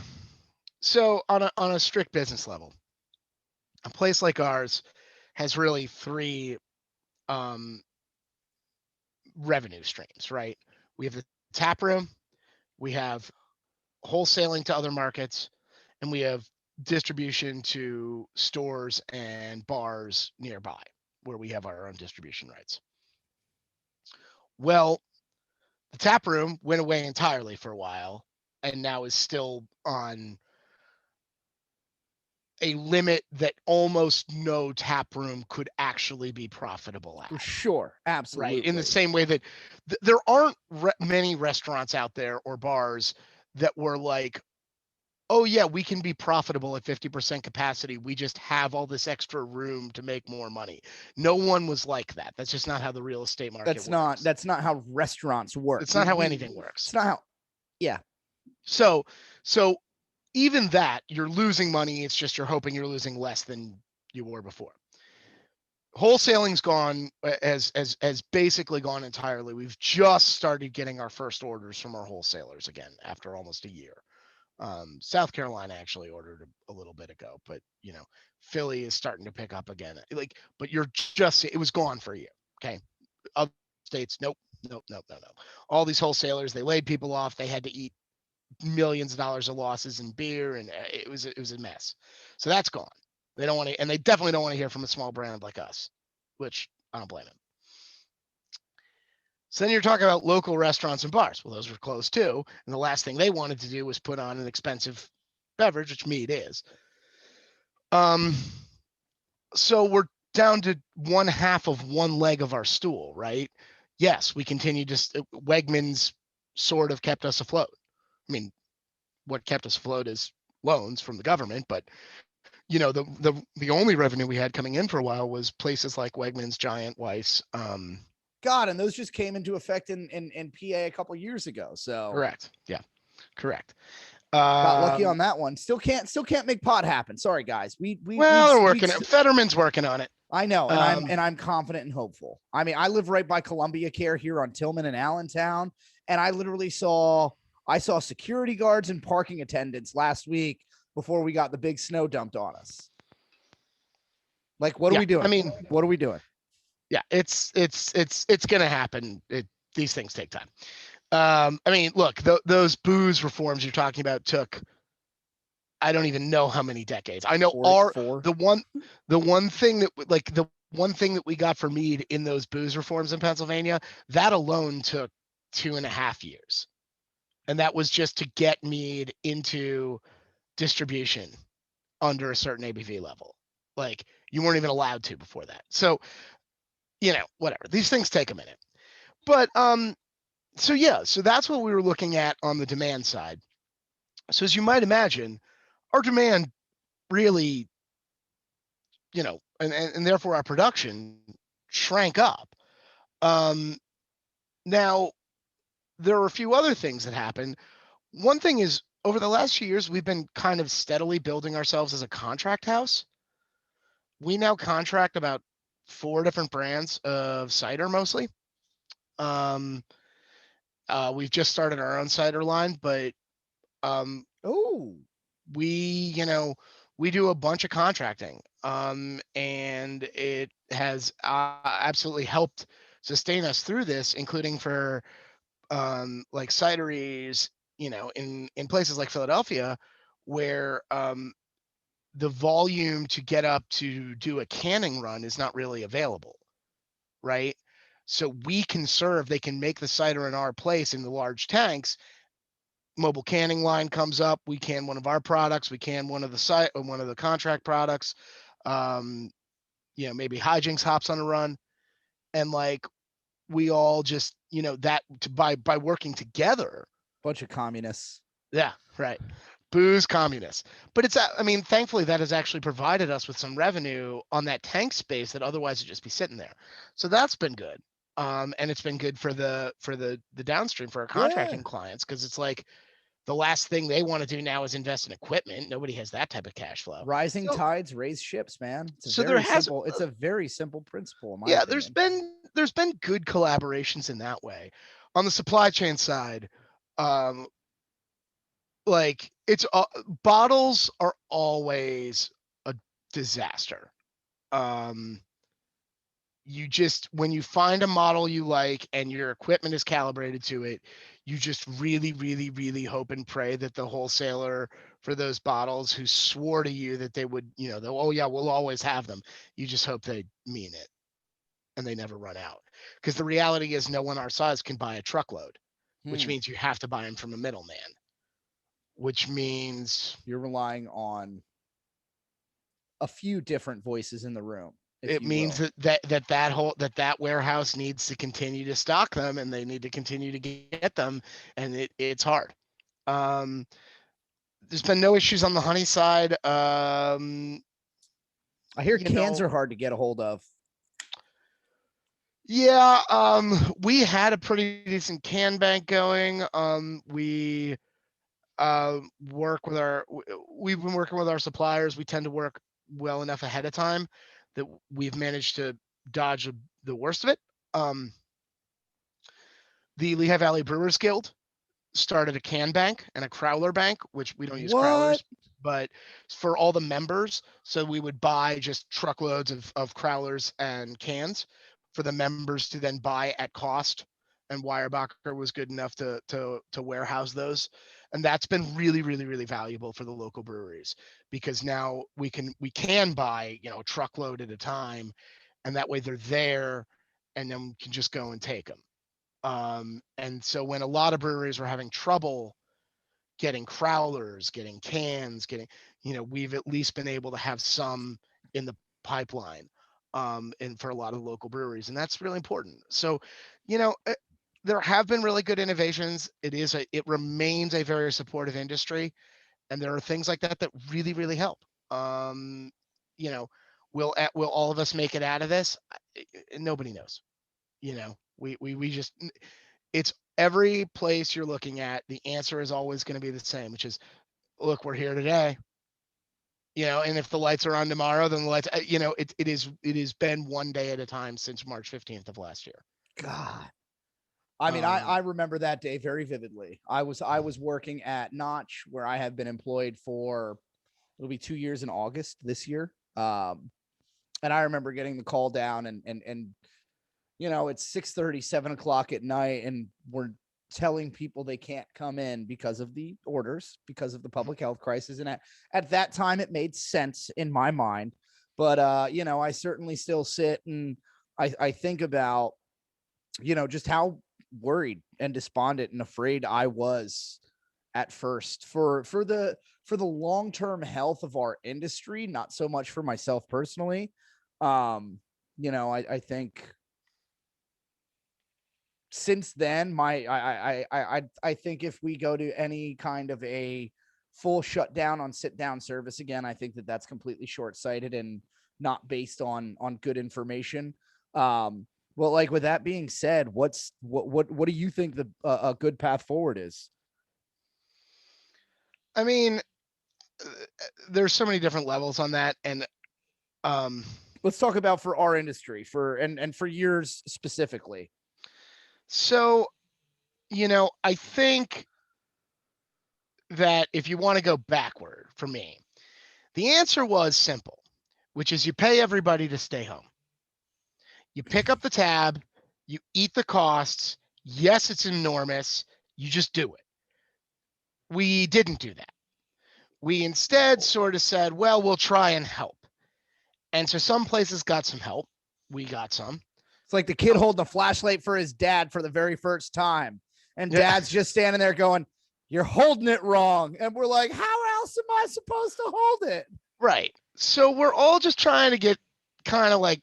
Speaker 2: so on a strict business level, a place like ours has really three um, revenue streams, right? We have the tap room, we have wholesaling to other markets, and we have distribution to stores and bars nearby where we have our own distribution rights. Well, the tap room went away entirely for a while and now is still on a limit that almost no tap room could actually be profitable
Speaker 1: For
Speaker 2: at.
Speaker 1: sure.
Speaker 2: Right. In the
Speaker 1: Absolutely.
Speaker 2: same way that there aren't many restaurants out there or bars that were like, oh, yeah, we can be profitable at 50% capacity. We just have all this extra room to make more money. No one was like that. That's just not how the real estate market works.
Speaker 1: That's not how restaurants work.
Speaker 2: It's not
Speaker 1: We
Speaker 2: how
Speaker 1: we
Speaker 2: anything works.
Speaker 1: it's not how yeah.
Speaker 2: So, so even that, you're losing money. It's just you're hoping you're losing less than you were before. Wholesaling's gone, has basically gone entirely. We've just started getting our first orders from our wholesalers again after almost a year. South Carolina actually ordered a little bit ago, but Philly is starting to pick up again. Like, but it was gone for a year. Okay. Other states, nope, nope, nope, no, no. All these wholesalers, they laid people off. They had to eat millions of dollars of losses in beer, and it was a mess. So that's gone. They don't want to, and they definitely don't want to hear from a small brand like us, which I don't blame them. So then you're talking about local restaurants and bars. Well, those were closed too. And the last thing they wanted to do was put on an expensive beverage, which mead is. Um, so we're down to one half of one leg of our stool, right? Yes, we continue to, Wegmans sort of kept us afloat. I mean, what kept us afloat is loans from the government, but the only revenue we had coming in for a while was places like Wegmans, Giant, Weiss.
Speaker 1: God, and those just came into effect in PA a couple years ago. So
Speaker 2: Correct. Yeah, correct.
Speaker 1: got lucky
Speaker 2: Um,
Speaker 1: on that one. Still can't make pot happen. Sorry, guys.
Speaker 2: well, they're working. Fetterman's working on it.
Speaker 1: I know, and I'm confident and hopeful. I mean, I live right by Columbia Care here on Tillman and Allentown, and I literally saw security guards and parking attendants last week before we got the big snow dumped on us. Like, what are
Speaker 2: Yeah,
Speaker 1: we doing?
Speaker 2: I mean,
Speaker 1: what are we doing?
Speaker 2: Yeah, it's gonna happen. These things take time. I mean, look, those booze reforms you're talking about took, I don't even know how many decades. I know
Speaker 1: Four.
Speaker 2: the one the one thing that like the one thing that we got for mead in those booze reforms in Pennsylvania, that alone took 2.5 years. And that was just to get mead into distribution under a certain ABV level. Like you weren't even allowed to before that. So, whatever. These things take a minute. But so yeah, so that's what we were looking at on the demand side. So as you might imagine, our demand really, and therefore our production shrank up. Um, Now there are a few other things that happened. One thing is over the last few years, we've been kind of steadily building ourselves as a contract house. We now contract about 4 different brands of cider mostly. Um, we've just started our own cider line, but um,
Speaker 1: Oh,
Speaker 2: we, we do a bunch of contracting, and it has absolutely helped sustain us through this, including for like cideries, in places like Philadelphia, where the volume to get up to do a canning run is not really available, right? So we can serve, they can make the cider in our place in the large tanks. Mobile canning line comes up, we can one of our products, we can one of the site or one of the contract products. Um, maybe hijinks hops on a run, and like we all just, that by working together.
Speaker 1: bunch of communists.
Speaker 2: Yeah, right. Booze communists. But I mean, thankfully that has actually provided us with some revenue on that tank space that otherwise would just be sitting there. So that's been good. And it's been good for the downstream for our
Speaker 1: Yeah.
Speaker 2: contracting clients, because it's like the last thing they want to do now is invest in equipment. Nobody has that type of cash flow.
Speaker 1: Rising
Speaker 2: So
Speaker 1: tides raise ships, man.
Speaker 2: so there has
Speaker 1: It's a very simple principle, in my
Speaker 2: yeah, there's
Speaker 1: opinion.
Speaker 2: been good collaborations in that way. On the supply chain side, um, like it's bottles are always a disaster. Um, you just when you find a model you like and your equipment is calibrated to it, you just really, really, really hope and pray that the wholesaler for those bottles who swore to you that they would, oh yeah, we'll always have them. You just hope they mean it and they never run out. Because the reality is no one our size can buy a truckload, which
Speaker 1: Hmm.
Speaker 2: means you have to buy them from a middleman, which means
Speaker 1: You're relying on a few different voices in the room, if
Speaker 2: it
Speaker 1: you
Speaker 2: means
Speaker 1: will.
Speaker 2: that warehouse needs to continue to stock them, and they need to continue to get them, and it's hard. Um, there's been no issues on the honey side.
Speaker 1: I hear
Speaker 2: You
Speaker 1: cans
Speaker 2: know,
Speaker 1: are hard to get a hold of.
Speaker 2: yeah, we had a pretty decent can bank going. We work with we've been working with our suppliers. We tend to work well enough ahead of time that we've managed to dodge the worst of it. Um, the Lehigh Valley Brewers Guild started a can bank and a crowler bank, which we don't use
Speaker 1: What?
Speaker 2: crowlers, but for all the members. So we would buy just truckloads of crowlers and cans for the members to then buy at cost. And Weyerbacher was good enough to warehouse those. And that's been really, really, really valuable for the local breweries, because now we can buy, a truckload at a time, and that way they're there, and then we can just go and take them. And so when a lot of breweries were having trouble getting crowlers, getting cans, we've at least been able to have some in the pipeline, and for a lot of local breweries, and that's really important. So, there have been really good innovations. It remains a very supportive industry, and there are things like that that really, really help. Um, you know, will all of us make it out of this? Nobody knows. We just it's every place you're looking at, the answer is always going to be the same, which is, look, we're here today, and if the lights are on tomorrow, then the lights, it has been one day at a time since March 15th of last year.
Speaker 1: God. I mean, I
Speaker 2: Um,
Speaker 1: remember that day very vividly. I was working at Notch, where I have been employed for, it'll be 2 years in August this year. And I remember getting the call down and it's 6:30, 7 o'clock at night, and we're telling people they can't come in because of the orders, because of the public health crisis. And at that time, it made sense in my mind. But, I certainly still sit and I think about, just how worried and despondent and afraid I was at first for the long-term health of our industry, not so much for myself personally. I think since then, I think if we go to any kind of a full shutdown on sit down service again, I think that that's completely short-sighted and not based on good information. Well, like, with that being said, what do you think the a good path forward is?
Speaker 2: I mean, there's so many different levels on that, and
Speaker 1: Let's talk about for our industry, and for yours specifically.
Speaker 2: so I think that if you want to go backward, for me, the answer was simple, which is you pay everybody to stay home. You pick up the tab, you eat the costs. Yes, it's enormous. You just do it. We didn't do that. We instead sort of said, well, we'll try and help. And so some places got some help. We got some.
Speaker 1: It's like the kid holding a flashlight for his dad for the very first time. And dad's just standing there going, you're holding it wrong. And we're like, how else am I supposed to hold it?
Speaker 2: Right. So we're all just trying to get kind of like,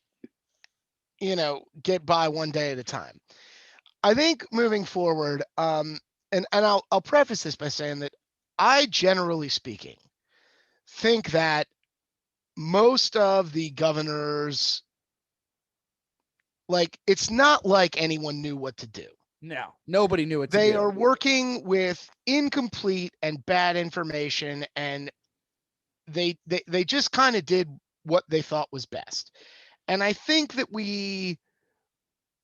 Speaker 2: get by one day at a time. I think moving forward, and I'll preface this by saying that I, generally speaking, think that most of the governors, like, it's not like anyone knew what to do.
Speaker 1: No, nobody knew what to do.
Speaker 2: They are working with incomplete and bad information, and they just kind of did what they thought was best. And I think that we,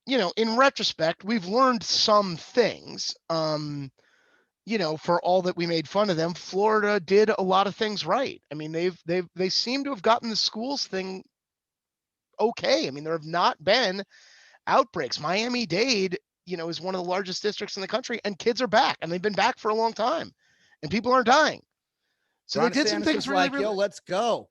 Speaker 2: in retrospect, we've learned some things. For all that we made fun of them, Florida did a lot of things right. I mean, they seem to have gotten the schools thing okay. I mean, there have not been outbreaks. Miami-Dade, is one of the largest districts in the country, and kids are back, and they've been back for a long time, and people aren't dying. So
Speaker 1: Ron
Speaker 2: they did
Speaker 1: DeSantis
Speaker 2: some things
Speaker 1: was
Speaker 2: really,
Speaker 1: like,
Speaker 2: really.
Speaker 1: yo, let's go.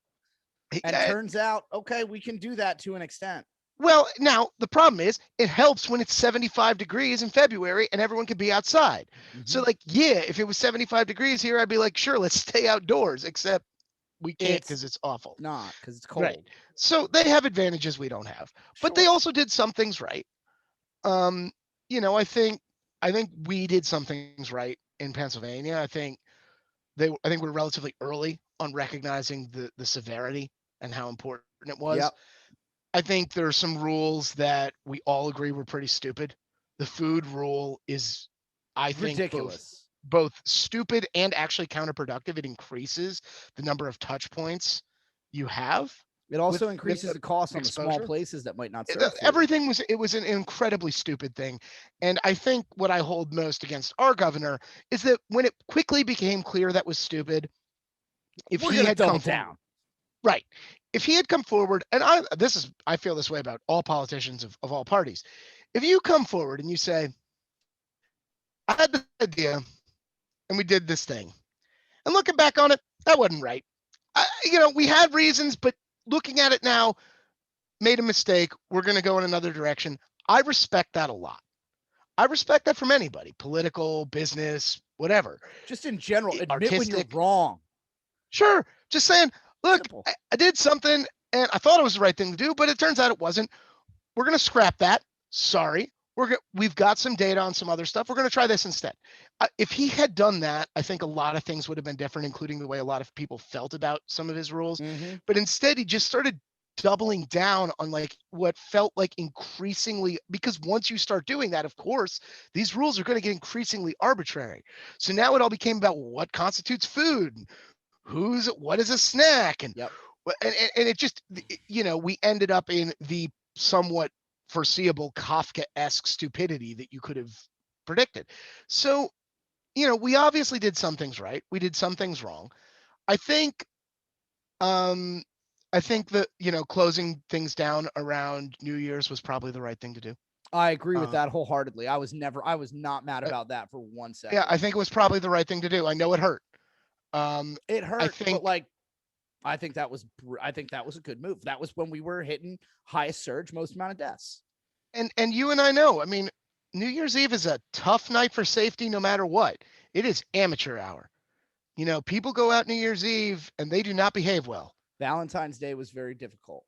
Speaker 1: And turns out, okay, we can do that to an extent.
Speaker 2: Well, now the problem is it helps when it's 75 degrees in February and everyone can be outside. Mm-hmm. So if it was 75 degrees here, I'd be like, sure, let's stay outdoors, except we can't because it's awful.
Speaker 1: Not because it's cold.
Speaker 2: Right. So they have advantages we don't have, but they also did some things right. I think we did some things right in Pennsylvania. I think we're relatively early on recognizing the severity and how important it was. Yep. I think there are some rules that we all agree were pretty stupid. The food rule is, I think,
Speaker 1: ridiculous.
Speaker 2: Both stupid and actually counterproductive. It increases the number of touch points you have.
Speaker 1: It also increases the cost on the small places that might not serve.
Speaker 2: Everything was an incredibly stupid thing. And I think what I hold most against our governor is that when it quickly became clear that was stupid, if he had come down. Right. If he had come forward, and I feel this way about all politicians of all parties. If you come forward and you say, I had the idea and we did this thing, and looking back on it, that wasn't right. We had reasons, but looking at it now, made a mistake. We're going to go in another direction. I respect that a lot. I respect that from anybody, political, business, whatever.
Speaker 1: Just in general, admit when you're wrong.
Speaker 2: Sure. Just saying, look, I did something and I thought it was the right thing to do, but it turns out it wasn't. We're going to scrap that. Sorry. We've got some data on some other stuff. We're going to try this instead. If he had done that, I think a lot of things would have been different, including the way a lot of people felt about some of his rules. Mm-hmm. But instead, he just started doubling down on what felt like increasingly, because once you start doing that, of course, these rules are going to get increasingly arbitrary. So now it all became about what constitutes food, what is a snack, and and it just, we ended up in the somewhat foreseeable Kafka-esque stupidity that you could have predicted. So, we obviously did some things right. We did some things wrong. I think that, closing things down around New Year's was probably the right thing to do.
Speaker 1: I agree with
Speaker 2: Um,
Speaker 1: that wholeheartedly. I was not mad
Speaker 2: uh,
Speaker 1: about that for one
Speaker 2: yeah,
Speaker 1: second.
Speaker 2: I think it was probably the right thing to do. I know it hurt.
Speaker 1: It
Speaker 2: I
Speaker 1: hurt, but
Speaker 2: think,
Speaker 1: like I think that was a good move. That was when we were hitting highest surge, most amount of deaths.
Speaker 2: and you and I know. I mean, New Year's Eve is a tough night for safety, no matter what. It is amateur hour. People go out New Year's Eve and they do not behave well.
Speaker 1: Valentine's Day was very difficult.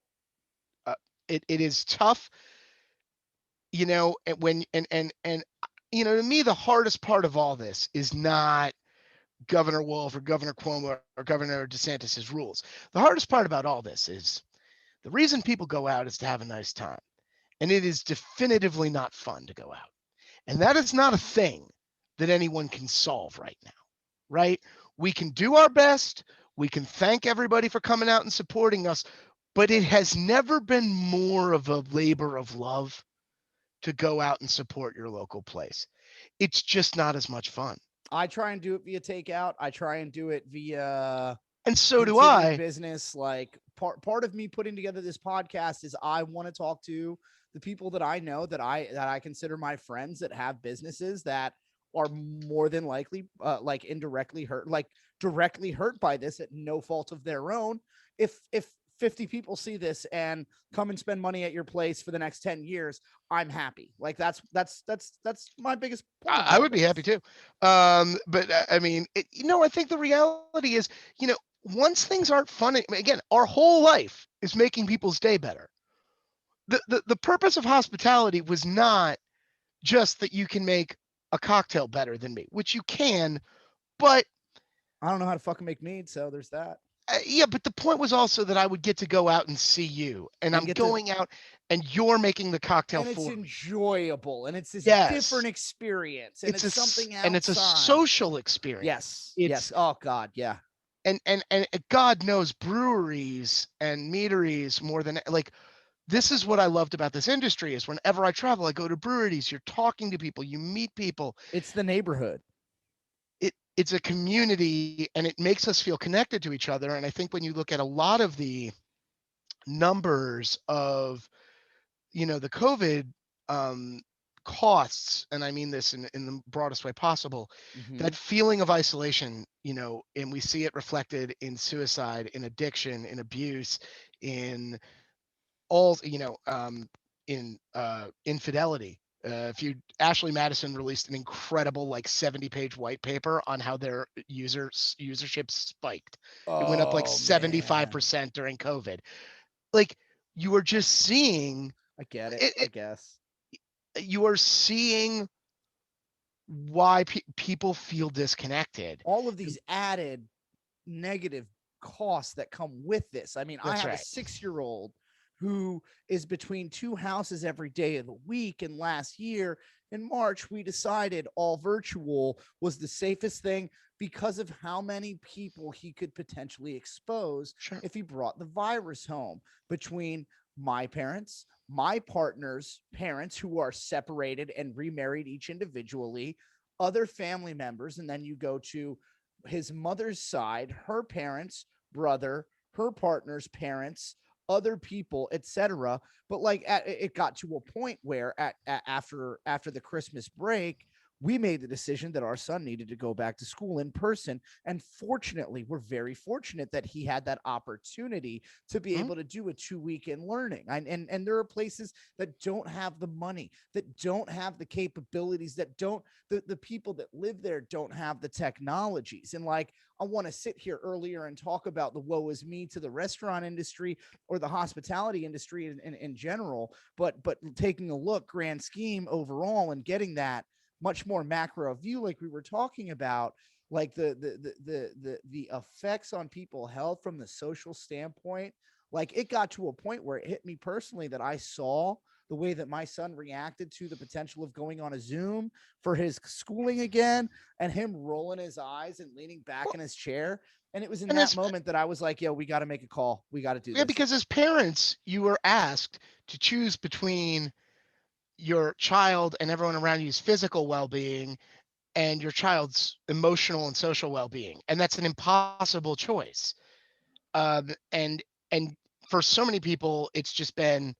Speaker 2: Uh, it is tough, and when and to me the hardest part of all this is not Governor Wolf or Governor Cuomo or Governor DeSantis's rules. The hardest part about all this is the reason people go out is to have a nice time. And it is definitively not fun to go out. And that is not a thing that anyone can solve right now, right? We can do our best. We can thank everybody for coming out and supporting us, but it has never been more of a labor of love to go out and support your local place. It's just not as much fun.
Speaker 1: I try and do it via takeout. I try and do it via
Speaker 2: And so do
Speaker 1: continued
Speaker 2: I.
Speaker 1: business. Like part of me putting together this podcast is I want to talk to the people that I know that I consider my friends that have businesses that are more than likely like indirectly hurt, like directly hurt by this at no fault of their own. If 50 people see this and come and spend money at your place for the next 10 years, I'm happy. Like that's my biggest point of
Speaker 2: I
Speaker 1: all
Speaker 2: would be happy
Speaker 1: this.
Speaker 2: too. But I mean, I think the reality is, once things aren't fun, again, our whole life is making people's day better. The purpose of hospitality was not just that you can make a cocktail better than me, which you can, but
Speaker 1: I don't know how to fucking make mead, so there's that.
Speaker 2: yeah, but the point was also that I would get to go out and see you, and
Speaker 1: And
Speaker 2: I'm
Speaker 1: get to
Speaker 2: going out and you're making the cocktail
Speaker 1: and it's
Speaker 2: for me.
Speaker 1: enjoyable and it's this
Speaker 2: Yes.
Speaker 1: different experience and it's something
Speaker 2: And it's a
Speaker 1: outside.
Speaker 2: social experience.
Speaker 1: Yes.
Speaker 2: It's
Speaker 1: Yes. Oh God. Yeah.
Speaker 2: and God knows breweries and meaderies more than like this is what I loved about this industry is whenever I travel, I go to breweries, you're talking to people, you meet people.
Speaker 1: It's the neighborhood.
Speaker 2: It's a community and it makes us feel connected to each other. And I think when you look at a lot of the numbers of, the COVID um, costs, and I mean this in the broadest way possible,
Speaker 1: Mm-hmm.
Speaker 2: that feeling of isolation, and we see it reflected in suicide, in addiction, in abuse, in all, in infidelity. If you Ashley Madison released an incredible like 70-page white paper on how their usership spiked. It went up like
Speaker 1: Oh man.
Speaker 2: 75% during COVID. Like you are just seeing
Speaker 1: I get it. I
Speaker 2: it,
Speaker 1: guess.
Speaker 2: you are seeing why people feel disconnected.
Speaker 1: All of these added negative costs that come with this. I mean, I
Speaker 2: That's
Speaker 1: have a
Speaker 2: right.
Speaker 1: 6 year old who is between two houses every day of the week. And last year in March, we decided all virtual was the safest thing because of how many people he could potentially expose
Speaker 2: Sure.
Speaker 1: if he brought the virus home between my parents, my partner's parents who are separated and remarried each individually, other family members, and then you go to his mother's side, her parents, brother, her partner's parents, other people, etc. But like it got to a point where after the Christmas break, we made the decision that our son needed to go back to school in person. And fortunately, we're very fortunate that he had that opportunity to be
Speaker 2: Mhm.
Speaker 1: able to do a 2 weekend learning. And there are places that don't have the money, that don't have the capabilities, that don't the people that live there don't have the technologies. And like I want to sit here earlier and talk about the woe is me to the restaurant industry or the hospitality industry in general, but taking a look grand scheme overall and getting that much more macro view like we were talking about, like the effects on people health from the social standpoint. Like it got to a point where it hit me personally that I saw the way that my son reacted to the potential of going on a Zoom for his schooling again, and him rolling his eyes and leaning back
Speaker 2: Well,
Speaker 1: in his chair. And it was in
Speaker 2: and
Speaker 1: that
Speaker 2: as
Speaker 1: moment that I was like, yo, we got to make a call. We got to do
Speaker 2: yeah,
Speaker 1: this.
Speaker 2: because as parents, you were asked to choose between your child and everyone around you's physical well-being and your child's emotional and social well-being, and that's an impossible choice. And for so many people, it's just been,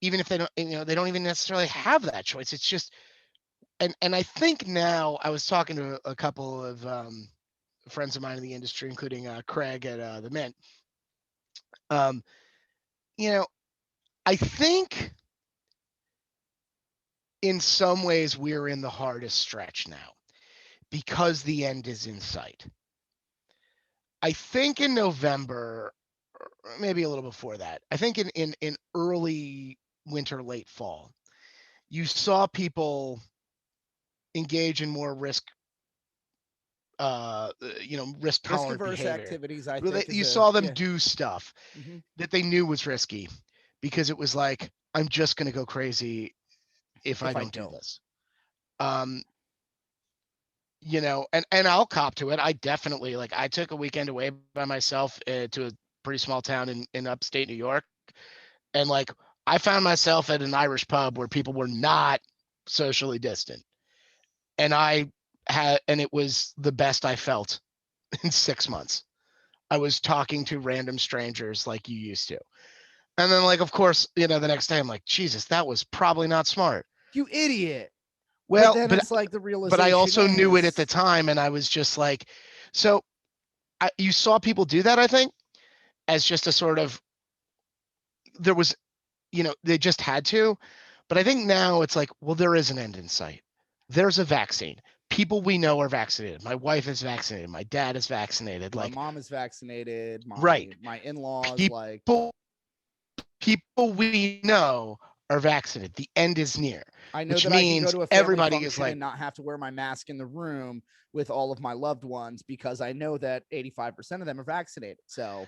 Speaker 2: even if they don't, they don't even necessarily have that choice. It's just, and I think now I was talking to a couple of friends of mine in the industry, including Craig at the Mint. Um, you know, I think in some ways we're in the hardest stretch now because the end is in sight. I think in November, or maybe a little before that, I think in early winter, late fall, you saw people engage in more risk risk
Speaker 1: Risk
Speaker 2: tolerant
Speaker 1: averse
Speaker 2: behavior.
Speaker 1: activities, I
Speaker 2: Well,
Speaker 1: think, is
Speaker 2: you
Speaker 1: a
Speaker 2: saw them
Speaker 1: yeah.
Speaker 2: do stuff
Speaker 1: Hmm.
Speaker 2: that they knew was risky because it was like, I'm just going to go crazy if I
Speaker 1: If I
Speaker 2: don't do
Speaker 1: don't,
Speaker 2: this. Um, and I'll cop to it. I definitely, like, I took a weekend away by myself to a pretty small town in upstate New York. And like, I found myself at an Irish pub where people were not socially distant. And and it was the best I felt in 6 months. I was talking to random strangers like you used to. And then, like, of course, the next day I'm like, Jesus, that was probably not smart.
Speaker 1: you idiot. But
Speaker 2: Well,
Speaker 1: then
Speaker 2: but
Speaker 1: it's like the
Speaker 2: but I
Speaker 1: realization
Speaker 2: also knew it at the
Speaker 1: is,
Speaker 2: time, and I was just like, so you saw people do that, I think, as just a sort of, there was, they just had to. But I think now it's like, well, there is an end in sight. There's a vaccine. People we know are vaccinated. My wife is vaccinated. My dad is vaccinated.
Speaker 1: my
Speaker 2: Like,
Speaker 1: mom is vaccinated.
Speaker 2: right.
Speaker 1: My in-laws, like,
Speaker 2: People people we know are vaccinated. The end is near,
Speaker 1: I know
Speaker 2: which
Speaker 1: that I can go
Speaker 2: means
Speaker 1: to a family
Speaker 2: everybody is
Speaker 1: function
Speaker 2: like,
Speaker 1: and not have to wear my mask in the room with all of my loved ones because I know that 85% of them are vaccinated. So,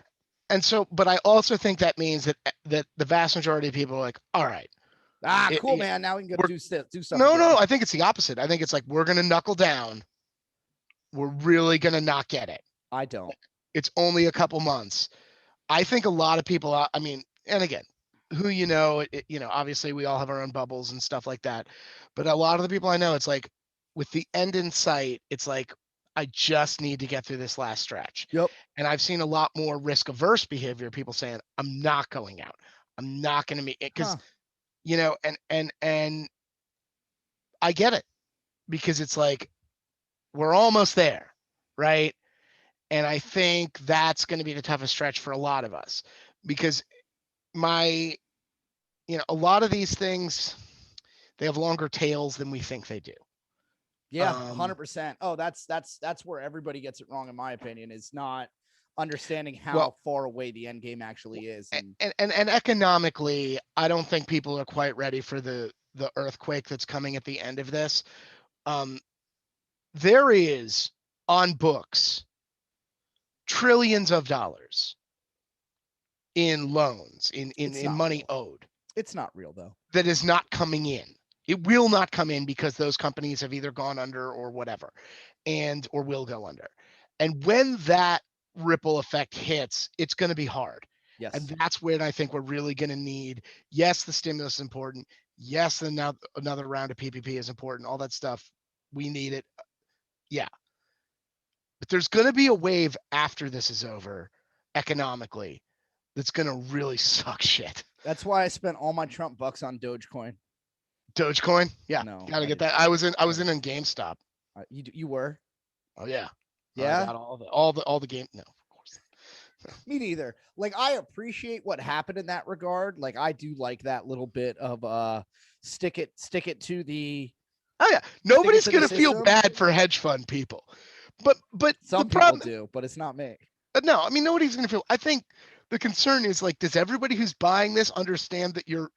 Speaker 2: but I also think that means that the vast majority of people are like, all right,
Speaker 1: cool, man. Now we can go
Speaker 2: we're
Speaker 1: do stuff
Speaker 2: no,
Speaker 1: again.
Speaker 2: no. I think it's the opposite. I think it's like, we're gonna knuckle down. We're really gonna not get it.
Speaker 1: I don't.
Speaker 2: It's only a couple months. I think a lot of people. I mean, and again, who obviously we all have our own bubbles and stuff like that. But a lot of the people I know, it's like, with the end in sight, it's like, I just need to get through this last stretch.
Speaker 1: Yep.
Speaker 2: And I've seen a lot more risk averse behavior. People saying, I'm not going out. I'm not going to meet it because,
Speaker 1: Huh.
Speaker 2: and I get it, because it's like, we're almost there, right? And I think that's going to be the toughest stretch for a lot of us, because my, a lot of these things, they have longer tails than we think they do.
Speaker 1: Yeah, 100%. Oh, that's where everybody gets it wrong, in my opinion, is not understanding how
Speaker 2: Well,
Speaker 1: far away the end game actually is.
Speaker 2: and economically, I don't think people are quite ready for the earthquake that's coming at the end of this. There is, on books, trillions of dollars in loans, in money
Speaker 1: real.
Speaker 2: owed,
Speaker 1: It's not real, though.
Speaker 2: that is not coming in. It will not come in because those companies have either gone under or whatever, or will go under. And when that ripple effect hits, it's going to be hard.
Speaker 1: Yes.
Speaker 2: And that's when I think we're really going to need, yes, the stimulus is important. Yes, and now another round of PPP is important. All that stuff, we need it. Yeah. But there's going to be a wave after this is over, economically, that's going to really suck shit.
Speaker 1: That's why I spent all my Trump bucks on Dogecoin.
Speaker 2: Dogecoin? Yeah.
Speaker 1: No,
Speaker 2: Gotta get that. I was in GameStop.
Speaker 1: You were?
Speaker 2: Oh yeah.
Speaker 1: Yeah.
Speaker 2: I got all the game. No, of course.
Speaker 1: Me neither. Like, I appreciate what happened in that regard. Like, I do like that little bit of stick it to the.
Speaker 2: Oh yeah. Nobody's gonna feel bad for hedge fund people. But
Speaker 1: some
Speaker 2: the problem,
Speaker 1: people do, but it's not me.
Speaker 2: No, I mean, nobody's gonna feel. I think the concern is, like, does everybody who's buying this understand that you're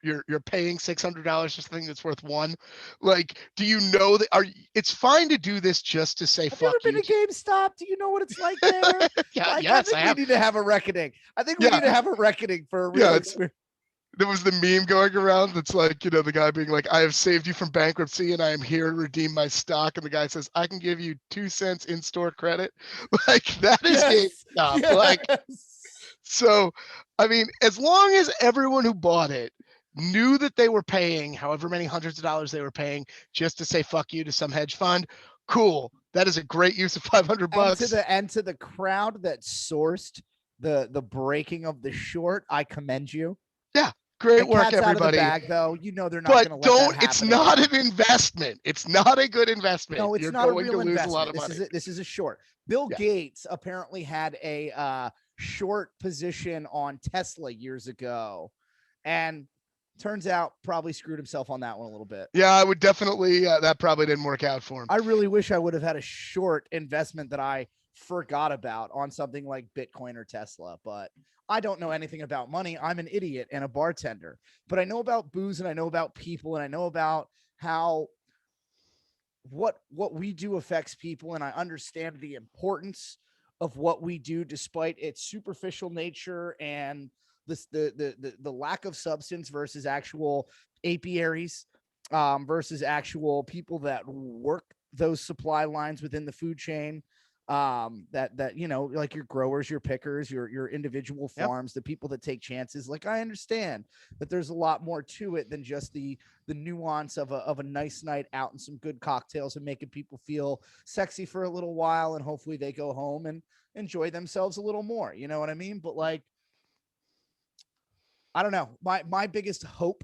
Speaker 2: paying $600 for something that's worth one? Like, do you know that it's fine to do this just to say,
Speaker 1: have you ever been to GameStop? Do you know what it's like there?
Speaker 2: Yeah,
Speaker 1: like,
Speaker 2: yes,
Speaker 1: I think we need to have a reckoning. I think we need to have a reckoning for a real experience.
Speaker 2: There was the meme going around that's like, the guy being like, I have saved you from bankruptcy and I am here to redeem my stock. And the guy says, I can give you 2 cents in-store credit. Like, that is GameStop.
Speaker 1: Yes.
Speaker 2: Like, so, I mean, as long as everyone who bought it knew that they were paying however many hundreds of dollars they were paying just to say fuck you to some hedge fund, cool. That is a great use of $500.
Speaker 1: And to the crowd that sourced the breaking of the short, I commend you.
Speaker 2: Yeah. Great
Speaker 1: The
Speaker 2: work,
Speaker 1: cat's out of the
Speaker 2: everybody.
Speaker 1: bag, though. You know they're not
Speaker 2: But
Speaker 1: going to let that
Speaker 2: don't,
Speaker 1: happen
Speaker 2: it's not
Speaker 1: again.
Speaker 2: an investment. It's not a good investment.
Speaker 1: No, it's
Speaker 2: You're
Speaker 1: not a
Speaker 2: going to
Speaker 1: real
Speaker 2: lose a lot
Speaker 1: investment.
Speaker 2: of
Speaker 1: This
Speaker 2: money.
Speaker 1: is this is a short. Bill
Speaker 2: Yeah.
Speaker 1: Gates apparently had a short position on Tesla years ago, and turns out probably screwed himself on that one a little bit.
Speaker 2: Yeah, I would definitely, that probably didn't work out for him.
Speaker 1: I really wish I would have had a short investment that I forgot about on something like Bitcoin or Tesla, but I don't know anything about money. I'm an idiot and a bartender, but I know about booze and I know about people and I know about how what we do affects people, and I understand the importance of what we do despite its superficial nature and the lack of substance versus actual apiaries, versus actual people that work those supply lines within the food chain, that you know, like your growers, your pickers, your individual farms, the people that take chances. Like, I understand that there's a lot more to it than just the nuance of a nice night out and some good cocktails and making people feel sexy for a little while, and hopefully they go home and enjoy themselves a little more. You know what I mean? But like, I don't know. My biggest hope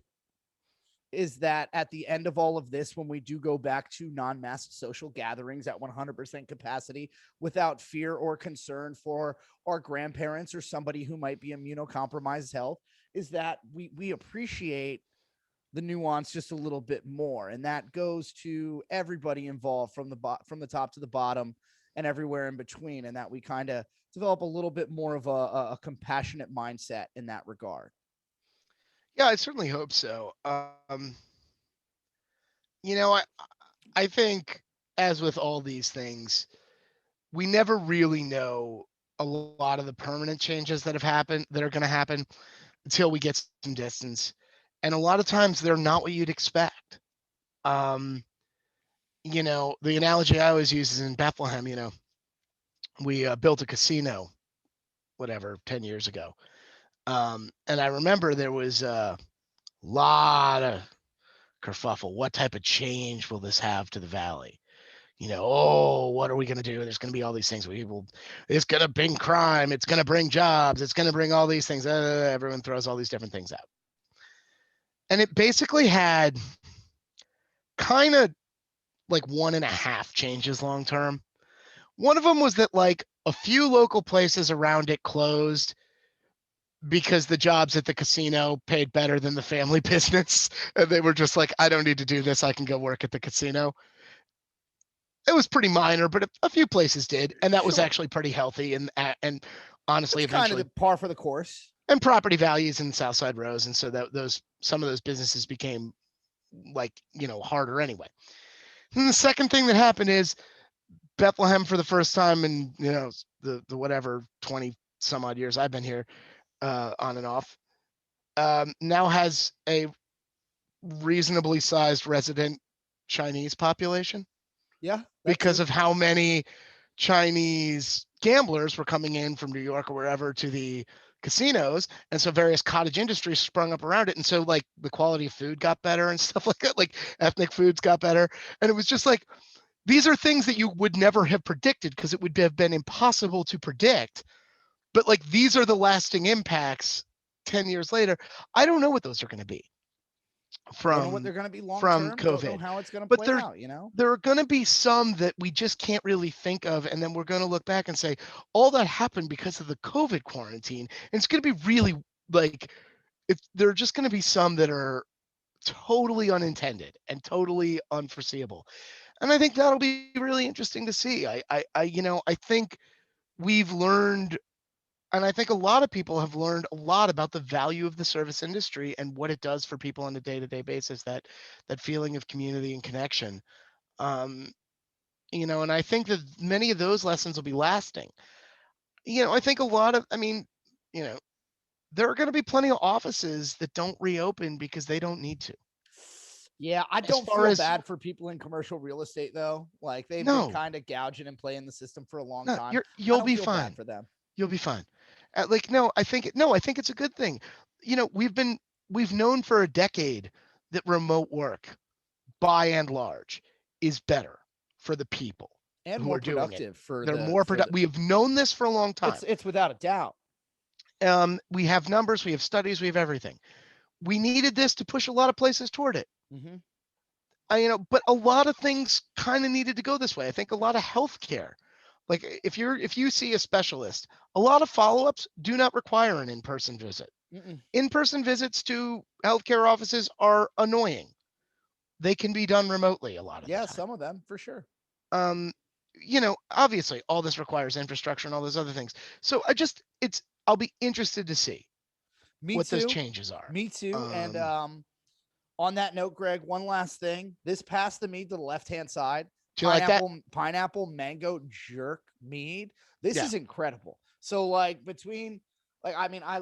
Speaker 1: is that at the end of all of this, when we do go back to non-masked social gatherings at 100% capacity without fear or concern for our grandparents or somebody who might be immunocompromised health, is that we appreciate the nuance just a little bit more. And that goes to everybody involved from the top to the bottom and everywhere in between. And that we kind of develop a little bit more of a compassionate mindset in that regard.
Speaker 2: Yeah, I certainly hope so. You know, I think, as with all these things, we never really know a lot of the permanent changes that are going to happen until we get some distance. And a lot of times they're not what you'd expect. Um, you know, the analogy I always use is in Bethlehem. You know, we built a casino, whatever, 10 years ago. And I remember there was a lot of kerfuffle. What type of change will this have to the valley? You know, oh, what are we going to do? There's going to be all these things. It's going to bring crime. It's going to bring jobs. It's going to bring all these things. Everyone throws all these different things out. And it basically had kind of like 1.5 changes long term. One of them was that like a few local places around it closed because the jobs at the casino paid better than the family business. And they were just like, I don't need to do this. I can go work at the casino. It was pretty minor, but a few places did. And that was actually pretty healthy. And honestly,
Speaker 1: It's
Speaker 2: eventually,
Speaker 1: kind of the par for the course.
Speaker 2: And property values in Southside rose. And so that some of those businesses became like, you know, harder anyway. And the second thing that happened is Bethlehem, for the first time in, you know, the whatever 20 some odd years I've been here, on and off, now has a reasonably sized resident Chinese population.
Speaker 1: Yeah.
Speaker 2: Because of how many Chinese gamblers were coming in from New York or wherever to the casinos. And so various cottage industries sprung up around it. And so like the quality of food got better and stuff like that, like ethnic foods got better. And it was just like, these are things that you would never have predicted because it would have been impossible to predict. But like, these are the lasting impacts 10 years later. I don't know what those are going to be
Speaker 1: Don't know what they're going to be long
Speaker 2: from
Speaker 1: term.
Speaker 2: COVID.
Speaker 1: Don't know how it's going to
Speaker 2: But
Speaker 1: play out, you know?
Speaker 2: there are going to be some that we just can't really think of. And then we're going to look back and say, all that happened because of the COVID quarantine. And it's going to be really like, there are just going to be some that are totally unintended and totally unforeseeable. And I think that'll be really interesting to see. You know, I think we've learned, and I think a lot of people have learned a lot about the value of the service industry and what it does for people on a day-to-day basis, that feeling of community and connection. You know, and I think that many of those lessons will be lasting. You know, I think you know, there are going to be plenty of offices that don't reopen because they don't need to.
Speaker 1: Yeah, I don't feel bad for people in commercial real estate though. Like they've been kind of gouging and playing the system for a long time.
Speaker 2: You'll be fine
Speaker 1: for them.
Speaker 2: You'll be fine. I think it's a good thing. You know, we've known for a decade that remote work, by and large, is better for the people
Speaker 1: and
Speaker 2: who
Speaker 1: more
Speaker 2: are doing it.
Speaker 1: productive for
Speaker 2: They're more productive. We have known this for a long time.
Speaker 1: It's without a doubt.
Speaker 2: We have numbers, we have studies, we have everything. we needed this to push a lot of places toward it.
Speaker 1: Mhm.
Speaker 2: But a lot of things kind of needed to go this way. I think a lot of healthcare, like if you see a specialist, a lot of follow-ups do not require an in-person visit.
Speaker 1: Mm-mm.
Speaker 2: In-person visits to healthcare offices are annoying. They can be done remotely a lot of the
Speaker 1: Yeah,
Speaker 2: time.
Speaker 1: some of them for sure.
Speaker 2: Um, Obviously all this requires infrastructure and all those other things. So I'll be interested to see
Speaker 1: Me
Speaker 2: what those
Speaker 1: too.
Speaker 2: changes are.
Speaker 1: Me too. And
Speaker 2: Um,
Speaker 1: on that note, Greg, one last thing. This passed the mead to the left-hand side.
Speaker 2: do you like that?
Speaker 1: Pineapple mango jerk mead. This
Speaker 2: Yeah.
Speaker 1: is incredible. So like between like I mean I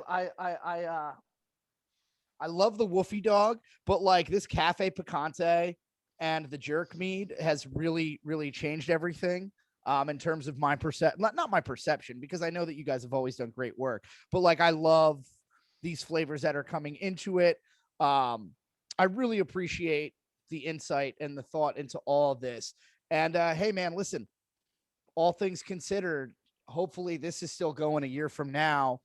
Speaker 1: love the Woofy Dog, but like this Cafe Picante and the jerk mead has really, really changed everything. In terms of my not my perception, because I know that you guys have always done great work, but like I love these flavors that are coming into it. I really appreciate the insight and the thought into all of this. And hey, man, listen, all things considered, hopefully this is still going a year from now,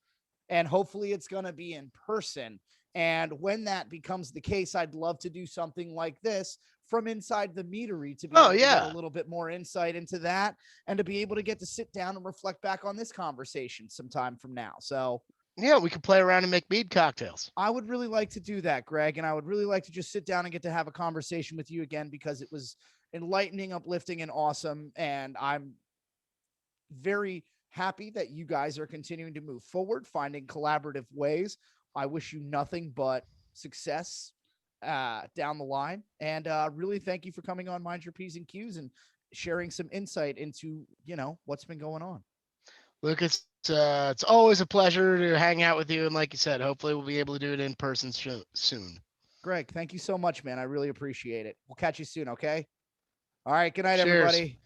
Speaker 1: and hopefully it's going to be in person. And when that becomes the case, I'd love to do something like this from inside the meadery to be able to get a little bit more insight into that and to be able to get to sit down and reflect back on this conversation sometime from now. So
Speaker 2: Yeah, we could play around and make mead cocktails.
Speaker 1: I would really like to do that, Greg, and I would really like to just sit down and get to have a conversation with you again, because it was enlightening, uplifting, and awesome. And I'm very happy that you guys are continuing to move forward, finding collaborative ways. I wish you nothing but success down the line. And really thank you for coming on Mind Your P's and Q's and sharing some insight into, what's been going on.
Speaker 2: Lucas, it's always a pleasure to hang out with you. And like you said, hopefully we'll be able to do it in person soon.
Speaker 1: Greg, thank you so much, man. I really appreciate it. We'll catch you soon, okay? All right. Good night,
Speaker 2: Cheers.
Speaker 1: everybody.